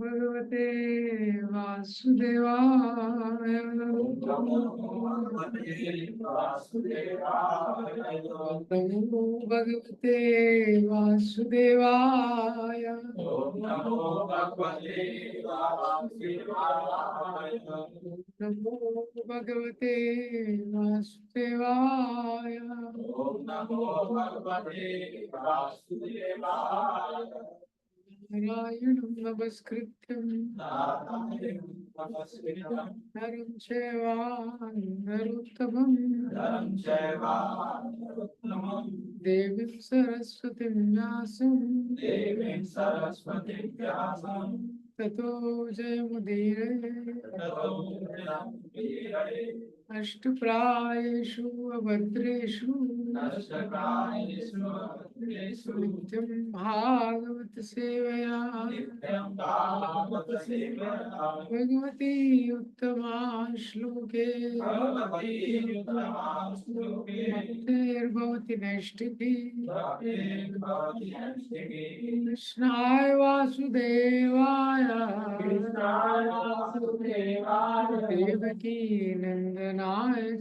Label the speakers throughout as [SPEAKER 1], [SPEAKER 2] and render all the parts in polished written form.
[SPEAKER 1] भगवते वासुदेवाय। नमो भगवते वासुदेवाय। नमो भगवते वासुदेवाय। नारायणं नमस्कृत्यं नरं चैव नरोत्तमं देवीं सरस्वतीं व्यासं ततो जयमुदीरये। अष्टप्रायेषु अभद्रेषु नित्यं भागवत सेवया भगवती उत्तमा श्लोके भक्तिर्भवति नैष्ठिकी। कृष्णाय वासुदेवाय देवकी नंदनाय च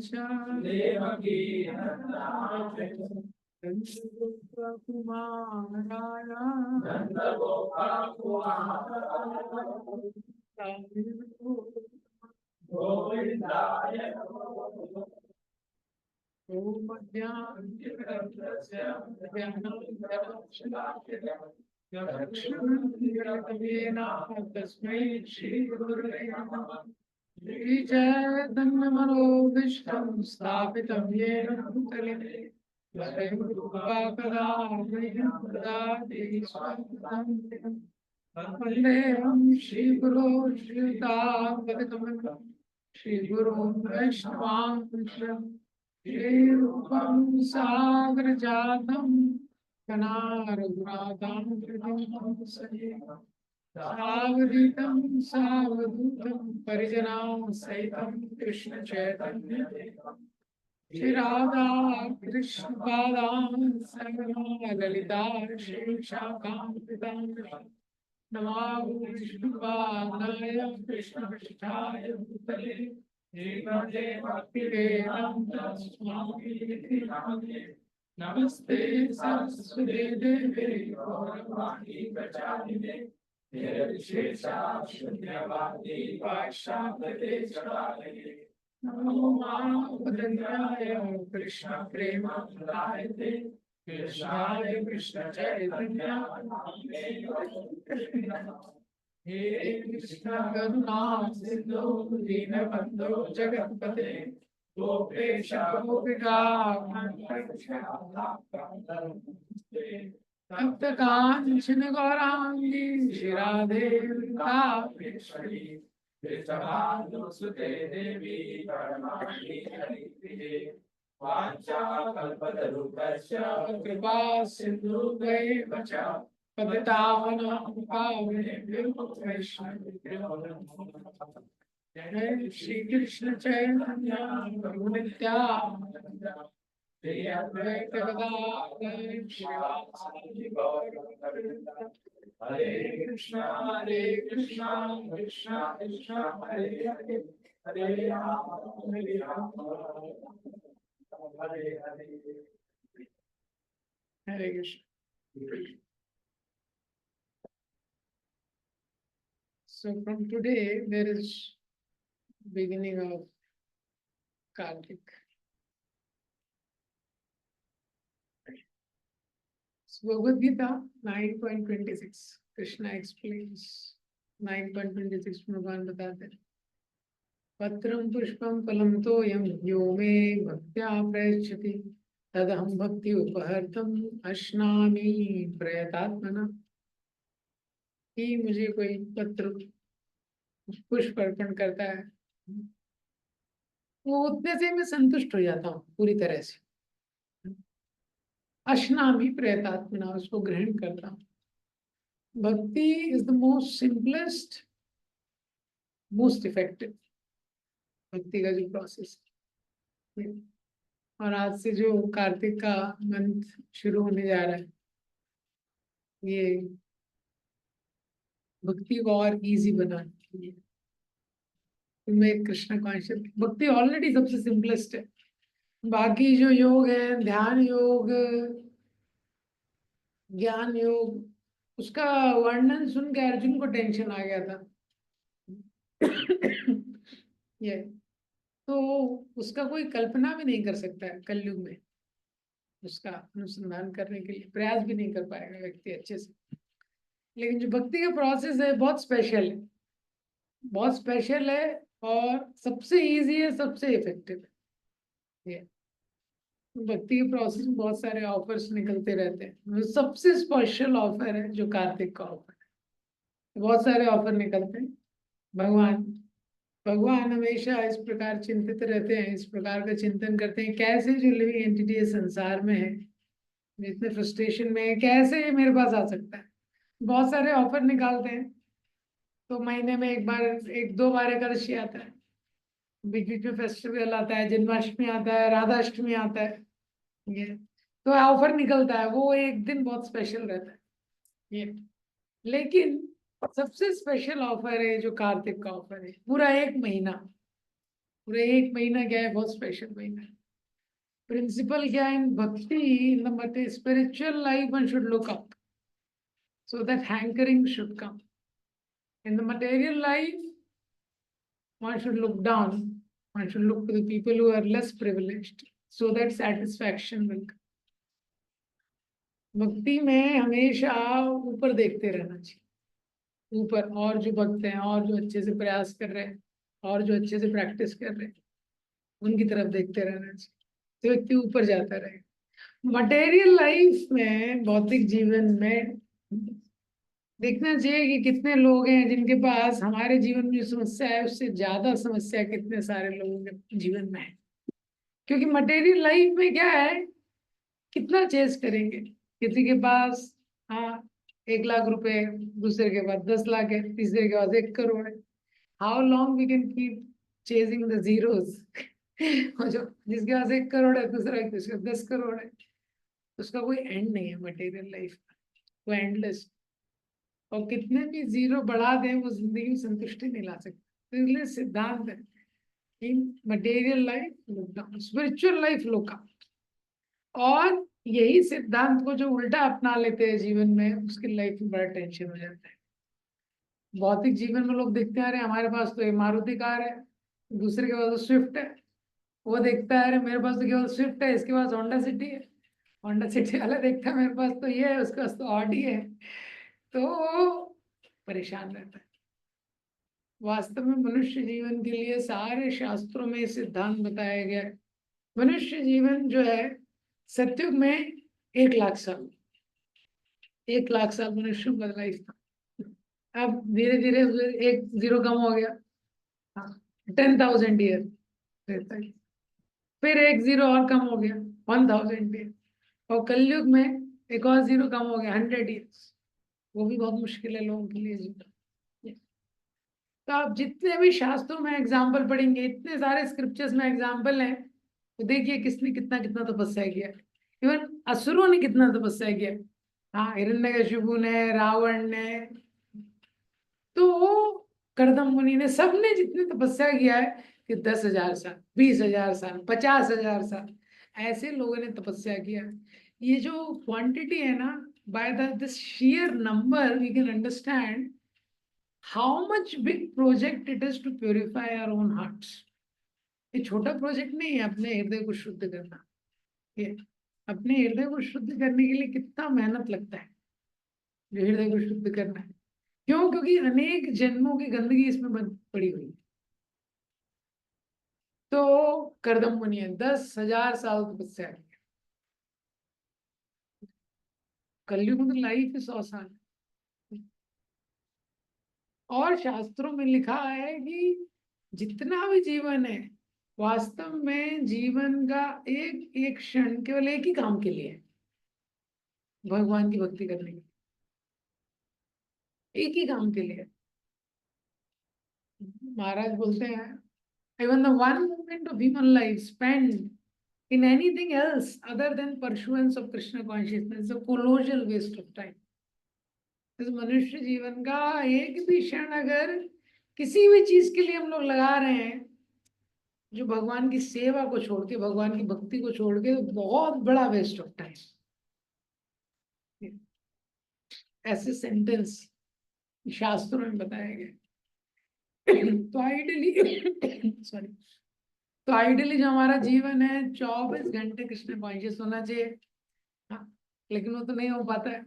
[SPEAKER 1] तस्मै श्री गुरुवे नमः। श्रीचैतन्यमनोभीष्टं स्थापितं येन भूतले स्वयं रूपा कदा मह्यं ददाति स्वपदं। वन्देऽहं श्रीगुरो श्रीयुतापदकमलं श्रीगुरुं वैष्णवांश श्रीरूपं सागरजातं कनारघुनाथां हृदयं सहितं सावधूतं सावधूतं परिजनां सहितं कृष्ण चैतन्य श्री राधा कृष्ण पादां सगना ललिता श्री शाखां नमामि विष्णुपादाय कृष्णपृष्ठाय भूतले श्रीमते भक्तिवेदान्त स्वामिनिधि नामिने। नमस्ते सरस्वती देवे गौरवाणी प्रचारिणे निर्विशेषशून्यवादी पाश्चात्यदेशकारिणे। नमो महावदन्याय कृष्ण प्रेमानन्दाय कृष्णाय कृष्ण चैतन्य हे कृष्ण करुणा सिंधु दीनबंधु जगत्पते गोपेश गोपिका तप्त कांचन गौरांगी श्रीराधे वृंदावनेश्वरी सुते देवी परमाणि हरिप्रिये वाञ्छाकल्पतरुभ्यश्च कृपा सिन्धुभ्यैव च पतितानां पावनेभ्यो वैष्णवेभ्यो नमो नमः। जय श्री कृष्ण चैतन्य प्रभु नित्यानंद श्री अद्वैत गदाधर श्रीवासादि गौरभक्त। हरे Krishna Krishna Krishna Hare Hare Hare Ram Hare Hare Hare Krishna. So from today there is beginning of Kartik. So Bhagavad Gita 9.26 Krishna explains 9.26 में भगवान बताते हैं पत्रं पुष्पं फलं तोयं यो मे भक्त्या प्रयच्छति तदहं भक्ति उपहर्तुम् अश्नामि प्रयतात्मना। कि मुझे कोई पत्र पुष्प अर्पण करता है वो उतने से मैं संतुष्ट हो जाता हूँ पूरी तरह से। अश्नामि प्रयतात्मना उसको ग्रहण करता हूँ। भक्ति is the most simplest most effective भक्ति का जो प्रोसेस है। और आज से जो कार्तिक का मंथ शुरू होने जा रहा है ये भक्ति को और इजी बनाने के लिए तुम्हें कृष्ण कॉन्शियस। भक्ति ऑलरेडी सबसे सिंपलेस्ट है। बाकी जो योग है, ध्यान योग, ज्ञान योग, उसका वर्णन सुन के अर्जुन को टेंशन आ गया था। ये तो उसका कोई कल्पना भी नहीं कर सकता है कलयुग में। उसका अनुसंधान करने के लिए प्रयास भी नहीं कर पाएगा व्यक्ति अच्छे से। लेकिन जो भक्ति का प्रोसेस है बहुत स्पेशल है, बहुत स्पेशल है, और सबसे इजी है, सबसे इफेक्टिव है। ये भक्ति के प्रोसेस में बहुत सारे ऑफर्स निकलते रहते हैं। सबसे स्पेशल ऑफर है जो कार्तिक का ऑफर है। बहुत सारे ऑफर निकलते हैं। भगवान भगवान हमेशा इस प्रकार चिंतित रहते हैं, इस प्रकार का चिंतन करते हैं, कैसे जो लिविंग एंटिटी संसार में है, जितने फ्रस्ट्रेशन में है, कैसे ये मेरे पास आ सकता है। बहुत सारे ऑफर निकालते हैं। तो महीने में एक बार, एक दो बार एकादशी आता है, बीच बीच में फेस्टिवल आता है, जन्माष्टमी आता है, राधाष्टमी आता है। ये तो ऑफर निकलता है, वो एक दिन बहुत स्पेशल रहता है। ये लेकिन सबसे स्पेशल ऑफर है जो कार्तिक का ऑफर है। पूरा एक महीना, पूरा एक महीना क्या है, बहुत स्पेशल महीना है। प्रिंसिपल क्या है इन भक्ति, in the spiritual life one should look up so that hankering should come. In the material life, one should look down, one should look to the people who are less privileged so that satisfaction will come. भक्ति में हमेशा ऊपर देखते रहना चाहिए, ऊपर। और जो भक्त हैं और जो अच्छे से प्रयास कर रहे हैं और जो अच्छे से प्रैक्टिस कर रहे हैं, उनकी तरफ देखते रहना चाहिए, तो व्यक्ति ऊपर जाता रहेगा। मटेरियल लाइफ में, भौतिक जीवन में देखना चाहिए कि कितने लोग हैं जिनके पास हमारे जीवन में जो समस्या है उससे ज्यादा समस्या कितने सारे लोगों के जीवन में है। क्योंकि मटेरियल लाइफ में क्या है, कितना चेस करेंगे। किसी के पास, हाँ, 1 लाख रुपए, दूसरे के पास 10 लाख है, तीसरे के पास 1 करोड़ है। How long we can keep chasing the zeros. और जो जिसके पास 1 करोड़ है, दूसरा जिसका 10 करोड़ है, उसका कोई एंड नहीं है मटेरियल लाइफ का, वो एंडलेस। और कितने भी जीरो बढ़ा दें वो जिंदगी में संतुष्टि नहीं ला सकते। तो इसलिए सिद्धांत है कि material life look down, spiritual life look up. और यही सिद्धांत को जो उल्टा अपना लेते हैं जीवन में, उसकी लाइफ में बड़ा टेंशन हो जाता है। भौतिक जीवन में लोग देखते हैं, अरे हमारे पास तो ये मारुति कार है, दूसरे के पास तो स्विफ्ट है। वो देखता है, अरे मेरे पास तो केवल स्विफ्ट है, इसके पास होंडा सिटी है। होंडा सिटी वाला देखता है, मेरे पास तो ये है, उसके पास तो ऑडी है। तो परेशान रहता है। वास्तव में मनुष्य जीवन के लिए सारे शास्त्रों में सिद्धांत बताया गया है। मनुष्य जीवन जो है, सतयुग में 1 लाख साल, 1 लाख साल मनुष्य का लाइफ था। अब धीरे धीरे एक जीरो कम हो गया, 10,000 ईयर रहता है। फिर एक जीरो और कम हो गया, 1,000 ईयर। और कलयुग में एक और जीरो कम हो गया, 100 ईयर्स। वो भी बहुत मुश्किल है लोगों के लिए जीना। तो आप जितने भी शास्त्रों में एग्जाम्पल पढ़ेंगे, इतने सारे स्क्रिप्चर्स में एग्जाम्पल हैं, तो देखिए किसने कितना कितना तपस्या किया। इवन असुरों ने कितना तपस्या किया। हाँ, हिरण्यकशिपु ने, रावण ने, तो कर्दम मुनि ने, सबने जितने तपस्या किया है कि 10,000 साल, 20,000 साल, 50,000 साल, ऐसे लोगों ने तपस्या किया। ये जो क्वांटिटी है ना, by this sheer number we can understand how much big project it is to purify our own hearts. ये छोटा प्रोजेक्ट नहीं है अपने हृदय को शुद्ध करना। ये अपने हृदय को शुद्ध करने के लिए कितना मेहनत लगता है, जो हृदय को शुद्ध करना है। क्यों? क्योंकि अनेक जन्मों की गंदगी इसमें पड़ी हुई है। तो करदम मुनि है, 10,000 साल तपस्या की। कलयुग में तो लाइफ ही 100 साल। और शास्त्रों में लिखा है कि जितना भी जीवन है, वास्तव में जीवन का एक एक क्षण केवल एक ही काम के लिए है, भगवान की भक्ति करने के लिए। एक ही काम के लिए। महाराज बोलते हैं, even the one moment of human life spent in anything else other than pursuance of Krishna consciousness is a colossal waste of time. इस मनुष्य जीवन का एक भी क्षण अगर किसी भी चीज के लिए हम लोग लगा रहे हैं जो भगवान की सेवा को छोड़ के, भगवान की भक्ति को छोड़ के, तो बहुत बड़ा वेस्ट ऑफ टाइम। ऐसे सेंटेंस शास्त्रों में बताया गया। तो आइडियली सॉरी, तो आइडियली जो हमारा जीवन है 24 घंटे कृष्ण कॉन्शियस होना चाहिए। हाँ, लेकिन वो तो नहीं हो पाता है।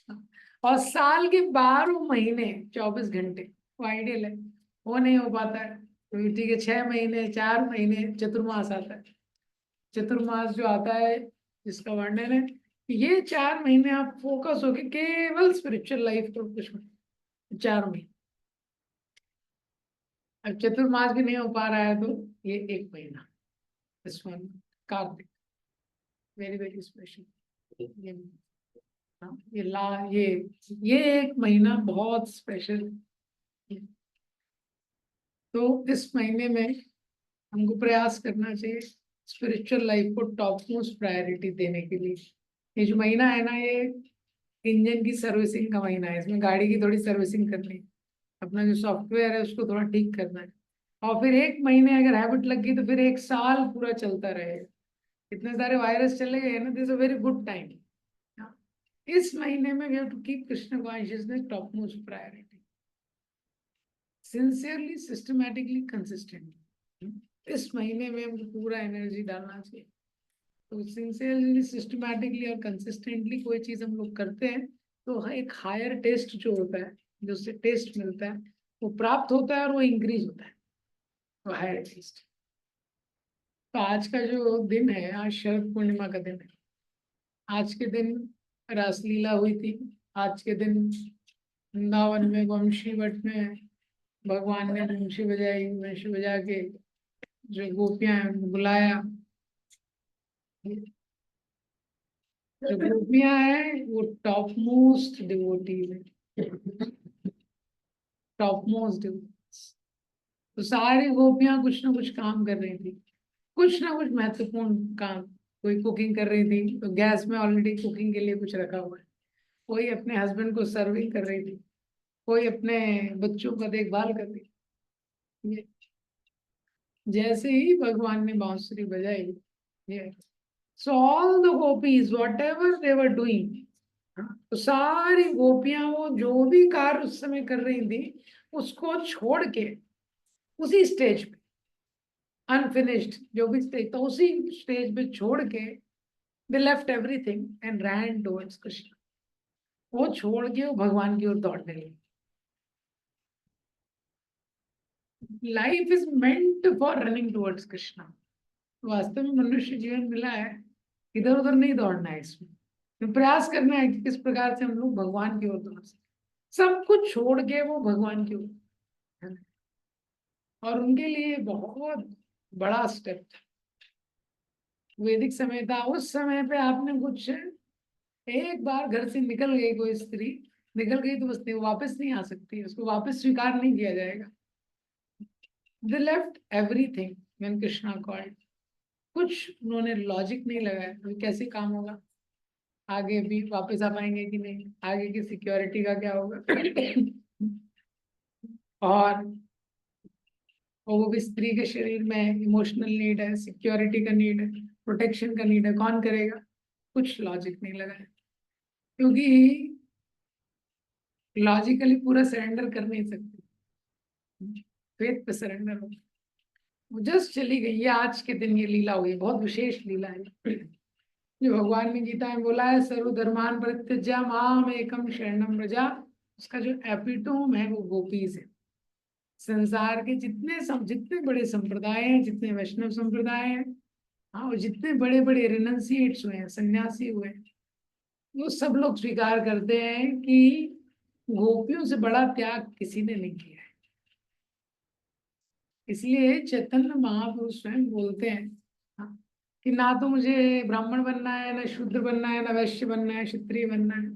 [SPEAKER 1] हाँ, और साल के 12 महीने 24 घंटे वो आइडियल है, वो नहीं हो पाता है। तो ठीक है, 6 महीने 4 महीने चतुर्मास आता है। चतुर्मास जो आता है जिसका वर्णन है कि ये 4 महीने आप फोकस होके केवल स्पिरिचुअल लाइफ पर कुछ 4 महीने। अब चतुर्मास भी नहीं हो पा रहा है तो ये 1 महीना, this one Kartik, very very special. ये हाँ, ये 1 महीना बहुत स्पेशल। तो इस महीने में हमको प्रयास करना चाहिए स्पिरिचुअल लाइफ को टॉप मोस्ट प्रायोरिटी देने के लिए। ये जो महीना है ना, ये इंजन की सर्विसिंग का महीना है। इसमें गाड़ी की थोड़ी सर्विसिंग करनी है, अपना जो सॉफ्टवेयर है उसको थोड़ा ठीक करना है। और फिर 1 महीने अगर हैबिट लग गई तो फिर 1 साल पूरा चलता रहेगा। इतने सारे वायरस चले गए ना, this a very good time. इस महीने में we have to keep Krishna consciousness top most priority, sincerely, systematically, consistently. इस महीने में हमको पूरा एनर्जी डालना चाहिए। तो सिंसियरली, सिस्टमैटिकली और कंसिस्टेंटली कोई चीज हम लोग करते हैं तो एक हायर टेस्ट जो होता है, जो उससे टेस्ट मिलता है, वो प्राप्त होता है और वो इंक्रीज होता है, वो हायर टेस्ट। तो आज का जो दिन है, आज शरद पूर्णिमा का दिन है। आज के दिन रासलीला हुई थी। आज के दिन वृंदावन में वंशी वट में भगवान ने वंशी बजाई, वंशी बजा के जो गोपियां हैं उनको बुलाया। जो गोपियां हैं वो टॉप मोस्ट डिवोटीज है, टॉप मोस्ट डिवोटीज। तो सारी गोपियां कुछ ना कुछ काम कर रही थी, कुछ ना कुछ महत्वपूर्ण काम। कोई कुकिंग कर रही थी तो गैस में ऑलरेडी कुकिंग के लिए कुछ रखा हुआ है। कोई अपने हस्बैंड को सर्विंग कर रही थी, कोई अपने बच्चों का देखभाल कर रही थी। जैसे ही भगवान ने बांसुरी बजाई, ये so all the gopis what ever they were doing, तो सारी गोपियां वो जो भी कार्य उस समय कर रही थी उसको छोड़ के उसी स्टेज पे, अनफिनिश्ड जो भी स्टेज था उसी स्टेज पे छोड़ के, they left everything and ran towards Krishna. वो छोड़ के वो भगवान की ओर दौड़ने लगी। Life is meant for running towards Krishna. वास्तव में मनुष्य जीवन मिला है, इधर उधर नहीं दौड़ना है। इसमें तो प्रयास करना है कि किस प्रकार से हम लोग भगवान की ओर दौड़ सकें, सब कुछ छोड़ के वो भगवान की ओर, है ना? और उनके लिए बहुत बड़ा स्टेप था। वैदिक समय था, उस समय पे आपने कुछ एक बार घर से निकल गई कोई स्त्री, निकल गई तो बस नहीं, वो वापस नहीं आ सकती, उसको वापस स्वीकार नहीं किया जाएगा। They left everything when Krishna called. कुछ उन्होंने लॉजिक नहीं लगाया अभी कैसे काम होगा, आगे भी वापस आ पाएंगे कि नहीं, आगे की सिक्योरिटी का क्या होगा। और वो भी स्त्री के शरीर में इमोशनल नीड है, सिक्योरिटी का नीड है, प्रोटेक्शन का नीड है, कौन करेगा। कुछ लॉजिक नहीं लगाया, क्योंकि लॉजिकली पूरा सरेंडर कर नहीं सकते, फेथ पे सरेंडर हो। वो जस्ट चली गई। ये आज के दिन ये लीला हुई, बहुत विशेष लीला है जो भगवान ने गीता में बोला है, सर्वधर्मान परित्यज्य माम एकम शरणम व्रजा। उसका जो एपिटोम है वो गोपीज है। संसार के जितने बड़े संप्रदाय हैं, जितने वैष्णव संप्रदाय हैं, हाँ, और जितने बड़े बड़े रिनंसिएट्स हुए हैं, सन्यासी हुए हैं, वो सब लोग स्वीकार करते हैं कि गोपियों से बड़ा त्याग किसी ने नहीं किया है। इसलिए चैतन्य महापुरुष स्वयं बोलते हैं, हाँ, कि ना तो मुझे ब्राह्मण बनना है, ना शूद्र बनना है, ना वैश्य बनना है, क्षत्रिय बनना है,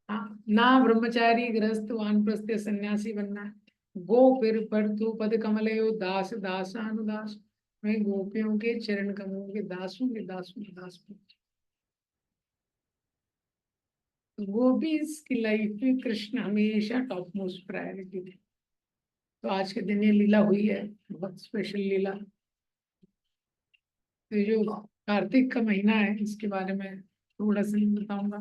[SPEAKER 1] हाँ, ना ब्रह्मचारी गृहस्थ वानप्रस्थ या सन्यासी बनना है। गो फिर पर तू पद कमलयो दास दासानुदास। मैं गोपियों के चरण कमलों के दासों के दासों के दास हूं। गोपीज की लाइफ में कृष्ण हमेशा टॉप मोस्ट प्रायोरिटी थे। तो आज के दिन ये लीला हुई है, बहुत स्पेशल लीला। तो ये जो कार्तिक का महीना है इसके बारे में थोड़ा सा मैं बताऊंगा।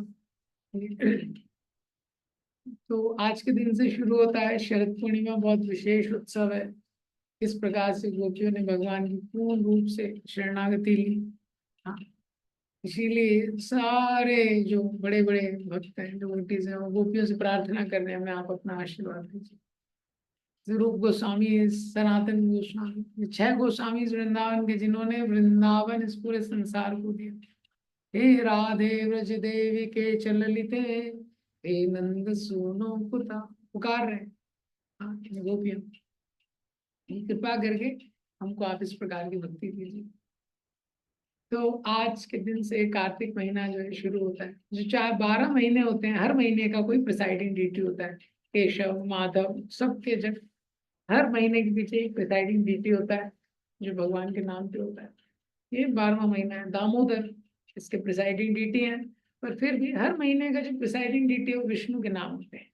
[SPEAKER 1] तो आज के दिन से शुरू होता है शरद पूर्णिमा, बहुत विशेष उत्सव है। इस प्रकार से गोपियों ने भगवान की पूर्ण रूप से शरणागति ली। हाँ, इसीलिए सारे जो बड़े बड़े भक्त हैं, डिवोटीज हैं, वो गोपियों से प्रार्थना कर रहे हैं, हमें आप अपना आशीर्वाद दीजिए। रूप गोस्वामी, सनातन गोस्वामी, ये 6 गोस्वामी इस वृंदावन के, जिन्होंने वृंदावन इस पूरे संसार को दिया। हे राधे व्रज देवी के चललिते, हे नंद सुनो कुता, पुकार रहे हैं। हाँ, ये गोपियां, कृपा करके हमको आप इस प्रकार की भक्ति दीजिए। तो आज के दिन से कार्तिक महीना जो है शुरू होता है। जो चाहे 12 महीने होते हैं, हर महीने का कोई प्रिसाइडिंग डीटी होता है। केशव, माधव, सबके जब हर महीने के पीछे एक प्रिसाइडिंग डीटी होता है जो भगवान के नाम पे होता है। ये 12वां महीना है। दामोदर इसके प्रिसाइडिंग डीटी है, पर फिर भी हर महीने का जो प्रिसाइडिंग डीटी है वो विष्णु के नाम होते हैं।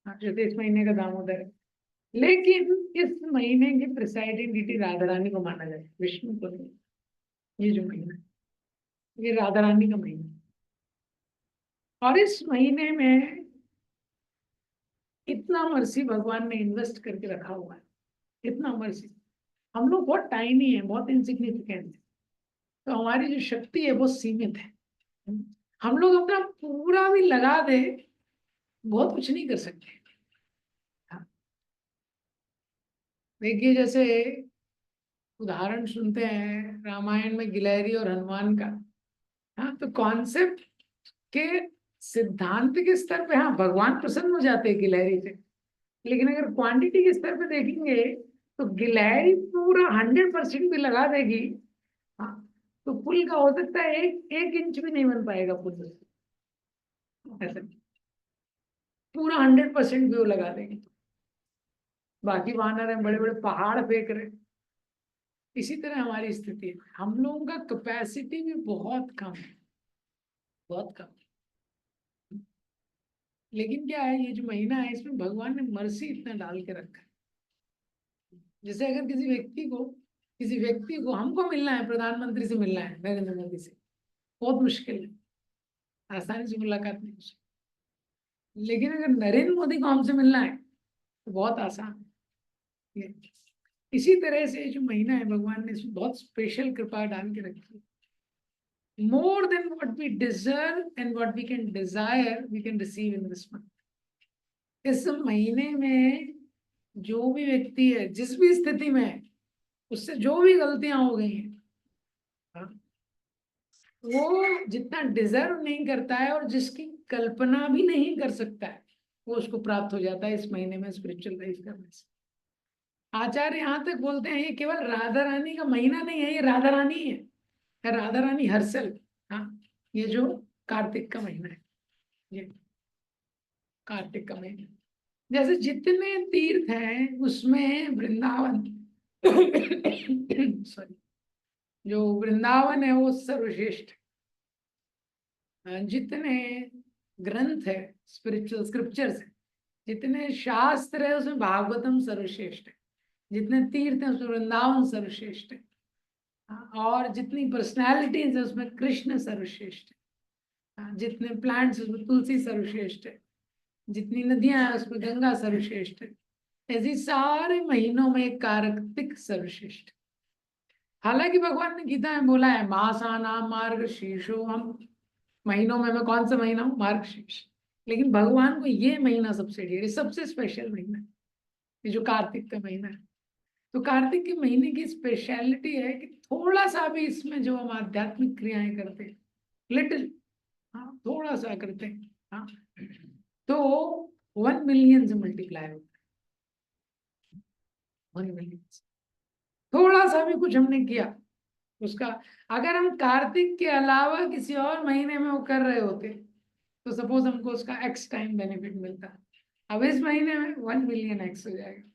[SPEAKER 1] हाँ, जैसे इस महीने का दामोदर है, लेकिन इस महीने की प्रिसाइडिंग डीटी राधा रानी को माना जाए, विष्णु को नहीं। ये जो महीना है ये राधा रानी का महीना है। और इस महीने में इतना मर्सी भगवान ने इन्वेस्ट करके रखा हुआ है, इतना मर्सी। हम लोग बहुत टाइनी है, बहुत इनसिग्निफिकेंट है, तो हमारी जो शक्ति है वो सीमित है। हम लोग अपना पूरा भी लगा दे, बहुत कुछ नहीं कर सकते। हाँ, देखिए जैसे उदाहरण सुनते हैं रामायण में गिलहरी और हनुमान का। हाँ, तो कॉन्सेप्ट के सिद्धांत के स्तर पे हाँ भगवान प्रसन्न हो जाते हैं गिलहरी से, लेकिन अगर क्वांटिटी के स्तर पे देखेंगे तो गिलहरी पूरा 100% भी लगा देगी। हाँ, तो पुल का हो सकता है एक इंच भी नहीं बन पाएगा पुल ऐसा। पूरा 100% भी वो लगा देंगे। बाकी वानर है, बड़े बड़े पहाड़ फेंक रहे। इसी तरह हमारी स्थिति है, हम लोगों का कैपेसिटी भी बहुत कम है, बहुत कम। लेकिन क्या है, ये जो महीना है इसमें भगवान ने मर्सी इतना डाल के रखा है। जैसे अगर किसी व्यक्ति को हमको मिलना है, प्रधानमंत्री से मिलना है, नरेंद्र मोदी से, बहुत मुश्किल है, आसानी से मुलाकात नहीं हो सकती। लेकिन अगर नरेंद्र मोदी को हमसे मिलना है तो बहुत आसान है। इसी तरह से जो महीना है भगवान ने इसमें बहुत स्पेशल कृपा डाल के रखी है। More than what we deserve and what we can desire, we can receive in this month. इस महीने में जो भी व्यक्ति है, जिस भी स्थिति में है, उससे जो भी गलतियां हो गई हैं, हाँ, वो जितना डिजर्व नहीं करता है और जिसकी कल्पना भी नहीं कर सकता है, वो उसको प्राप्त हो जाता है इस महीने में स्पिरिचुअल लाइफ करने से। आचार्य यहाँ तक बोलते हैं ये केवल राधा रानी का महीना नहीं है, ये राधा रानी है, राधा रानी हर्षल। हाँ, ये जो कार्तिक का महीना है, ये कार्तिक का महीना, जैसे जितने तीर्थ हैं उसमें वृंदावन सॉरी, जो वृंदावन है वो सर्वश्रेष्ठ है। जितने ग्रंथ है, स्पिरिचुअल स्क्रिप्चर्स है, जितने शास्त्र है उसमें भागवतम सर्वश्रेष्ठ है। जितने तीर्थ है उसमें वृंदावन सर्वश्रेष्ठ है। और जितनी पर्सनैलिटीज है उसमें कृष्ण सर्वश्रेष्ठ है। जितने प्लांट्स है उसमें तुलसी सर्वश्रेष्ठ है। जितनी नदियां हैं उसमें गंगा सर्वश्रेष्ठ है। ऐसे सारे महीनों में कार्तिक सर्वश्रेष्ठ। हालांकि भगवान ने गीता में बोला है मासाना मार्ग शीर्षो, हम महीनों में मैं कौन सा महीना हूँ, मार्ग शीर्ष। लेकिन भगवान को ये महीना सबसे डियर, सबसे स्पेशल महीना है, ये जो कार्तिक का महीना है। तो कार्तिक के महीने की स्पेशलिटी है कि थोड़ा सा भी इसमें जो हम आध्यात्मिक क्रियाएं करते हैं, लिटिल, हाँ थोड़ा सा करते हैं, हाँ, तो 1 मिलियन से मल्टीप्लाई होता है। 1 मिलियन, थोड़ा सा भी कुछ हमने किया उसका, अगर हम कार्तिक के अलावा किसी और महीने में वो कर रहे होते तो सपोज हमको उसका एक्स टाइम बेनिफिट मिलता। अब इस महीने में 1 मिलियन एक्स हो जाएगा।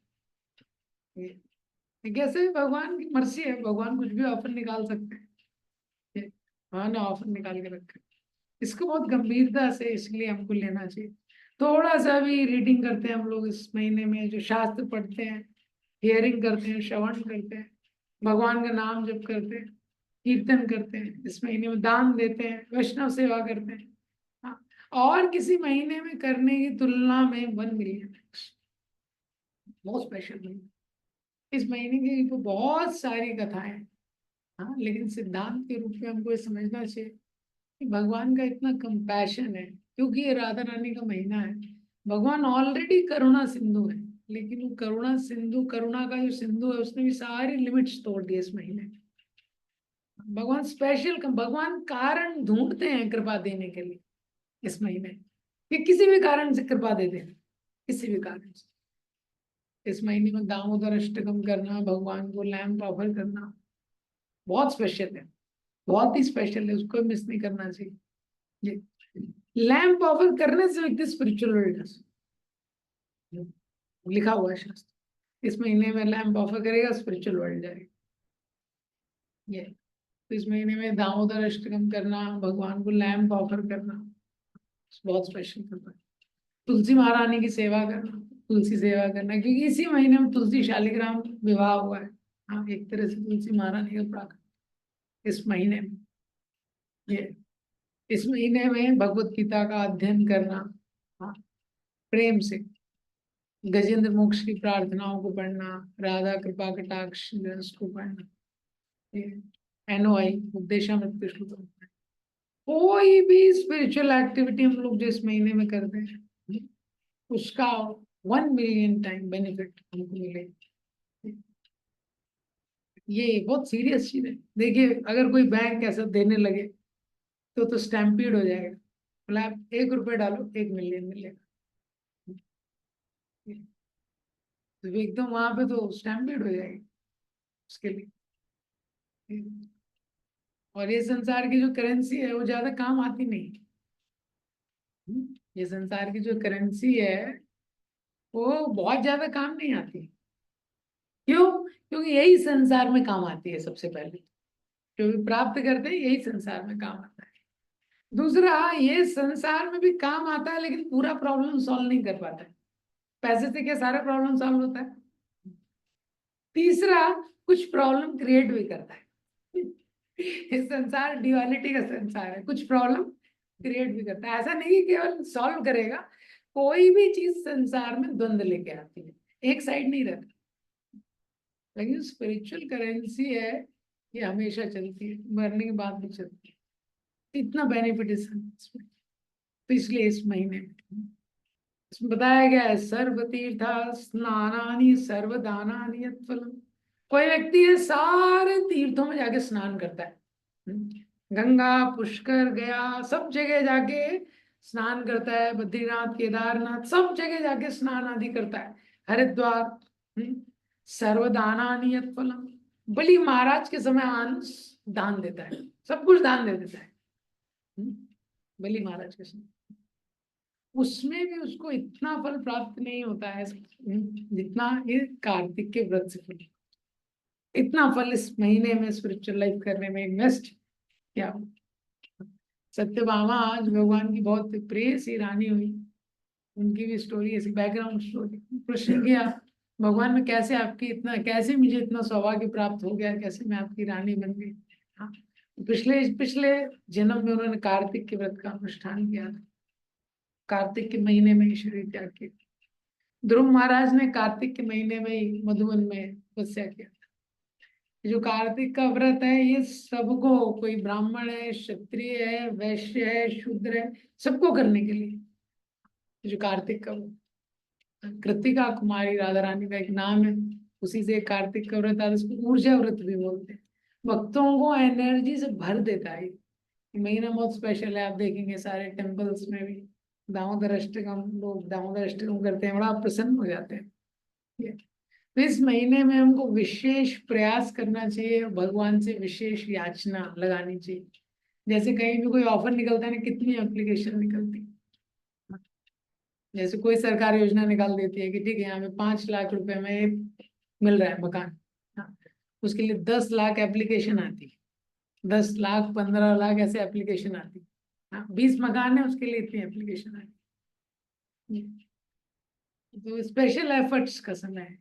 [SPEAKER 1] कैसे भगवान की मर्जी है, भगवान कुछ भी ऑफर निकाल सकते हैं। हाँ ना, ऑफर निकाल के रखे। इसको बहुत गंभीरता से इसलिए हमको लेना चाहिए। थोड़ा सा भी रीडिंग करते हैं हम लोग इस महीने में, जो शास्त्र पढ़ते हैं, हियरिंग करते हैं, श्रवण करते हैं, भगवान का नाम जप करते हैं, कीर्तन करते हैं, इस महीने में दान देते हैं, वैष्णव सेवा करते हैं, हाँ, और किसी महीने में करने की तुलना में 1 मिलियन बहुत स्पेशल महीने। इस महीने की तो बहुत सारी कथाएं हैं, हाँ, लेकिन सिद्धांत के रूप में हमको ये समझना चाहिए कि भगवान का इतना कंपैशन है, क्योंकि ये राधा रानी का महीना है। भगवान ऑलरेडी करुणा सिंधु है, लेकिन वो करुणा सिंधु, करुणा का जो सिंधु है, उसने भी सारी लिमिट्स तोड़ दी इस महीने में। भगवान स्पेशल, भगवान कारण ढूंढते हैं कृपा देने के लिए इस महीने, कि किसी भी कारण से कृपा दे देना, किसी भी कारण से। इस महीने में दामोदर अष्टकम करना, भगवान को लैम्प ऑफर करना बहुत स्पेशल है, बहुत ही स्पेशल है, उसको मिस नहीं करना चाहिए। ये लैम्प ऑफर करने से व्यक्ति स्पिरिचुअल वर्ल्ड लिखा हुआ है शास्त्र, इस महीने में लैम्प ऑफर करेगा स्पिरिचुअल वर्ल्ड जाएगा। ये तो इस महीने में दामोदर अष्टकम करना, भगवान को लैम्प ऑफर करना बहुत स्पेशल करना है। तुलसी महारानी की सेवा करना, तुलसी सेवा करना, क्योंकि इसी महीने में तुलसी शालिग्राम विवाह हुआ है। हाँ, एक तरह से तुलसी महारानी का प्राकट्य इस महीने में। ये इस महीने में भगवत गीता का अध्ययन करना, हाँ, प्रेम से गजेंद्र मोक्ष की प्रार्थनाओं को पढ़ना, राधा कृपा कटाक्ष ग्रंथ को पढ़ना, NOI उपदेशामृत श्लोक पढ़ना। कोई भी स्पिरिचुअल एक्टिविटी हम लोग जो इस महीने में करते हैं, उसका 1 मिलियन टाइम बेनिफिट हमको मिले। ये बहुत सीरियस चीज है। देखिए, अगर कोई बैंक ऐसा देने लगे तो स्टैम्पीड हो जाएगा, मतलब आप 1 रुपये डालो 1 मिलियन मिलेगा, तो एकदम वहां पे तो स्टैम्पीड हो जाएगी उसके लिए। और ये संसार की जो करेंसी है वो ज्यादा काम आती नहीं। ये संसार की जो करेंसी है वो बहुत ज्यादा काम नहीं आती। क्यों? क्योंकि यही संसार में काम आती है सबसे पहले, जो भी प्राप्त करते हैं यही संसार में काम आता है। दूसरा, ये संसार में भी काम आता है लेकिन पूरा प्रॉब्लम सॉल्व नहीं कर पाता है। पैसे से क्या सारा प्रॉब्लम सॉल्व होता है? तीसरा, कुछ प्रॉब्लम क्रिएट भी करता है। इस संसार ड्युअलिटी का संसार है, कुछ प्रॉब्लम क्रिएट भी करता है। ऐसा नहीं कि केवल सॉल्व करेगा, कोई भी चीज संसार में द्वंद्व लेके आती है, एक साइड नहीं रहता। लेकिन स्पिरिचुअल करेंसी है, ये हमेशा चलती है, मरने के बाद भी चलती है। इतना बेनिफिट इसमें, तो इसलिए इस महीने में इसमें बताया गया है, सर्व तीर्था स्नानानि सर्वदानानि यत्फलम्। कोई व्यक्ति है सारे तीर्थों में जाके स्नान करता है, गंगा पुष्कर गया, सब जगह जाके स्नान करता है, बद्रीनाथ केदारनाथ सब जगह जाके स्नान आदि करता है, हरिद्वार, सर्वदानानि यत्फलम्। बलि महाराज के समय अंश दान देता है, सब कुछ दान दे देता है, बलि महाराज के समय। उसमें भी उसको इतना फल प्राप्त नहीं होता है जितना ये कार्तिक के व्रत से फल। इतना फल इस महीने में स्पिरिचुअल लाइफ करने में इन्वेस्ट किया। सत्यभामा आज भगवान की बहुत प्रिय सी रानी हुई, उनकी भी स्टोरी ऐसी बैकग्राउंड स्टोरी। प्रश्न किया भगवान में, कैसे आपकी इतना, कैसे मुझे इतना सौभाग्य प्राप्त हो गया, कैसे मैं आपकी रानी बन गई? हाँ, पिछले पिछले जन्म में उन्होंने कार्तिक के व्रत का अनुष्ठान किया था, कार्तिक के महीने में ही शरीर त्याग किया। ध्रुव महाराज ने कार्तिक के महीने में ही मधुबन में तपस्या किया। जो कार्तिक का व्रत है ये सबको, कोई ब्राह्मण है, क्षत्रिय है, वैश्य है, शूद्र है, सबको करने के लिए। जो कार्तिक का कृतिका कुमारी राधा रानी का एक नाम है, उसी से कार्तिक का व्रत आता है, उसको ऊर्जा व्रत भी बोलते हैं। भक्तों को एनर्जी से भर देता है। ये महीना बहुत स्पेशल है, आप देखेंगे सारे टेम्पल्स में भी दामोदर अष्टकम, लोग दामोदर अष्टकम करते हैं, बड़ा प्रसन्न हो जाते हैं। तो इस महीने में हमको विशेष प्रयास करना चाहिए, भगवान से विशेष याचना लगानी चाहिए। जैसे कहीं भी कोई ऑफर निकलता है ना, कितनी एप्लीकेशन निकलती है। जैसे कोई सरकार योजना निकाल देती है कि ठीक है यहाँ पे 5 लाख रुपए में मिल रहा है मकान, हाँ, उसके लिए 10 लाख एप्लीकेशन आती है, 10 लाख 15 लाख ऐसे एप्लीकेशन आती है। हाँ 20 मकान है, उसके लिए इतनी एप्लीकेशन है। तो स्पेशल एफर्ट्स का समय है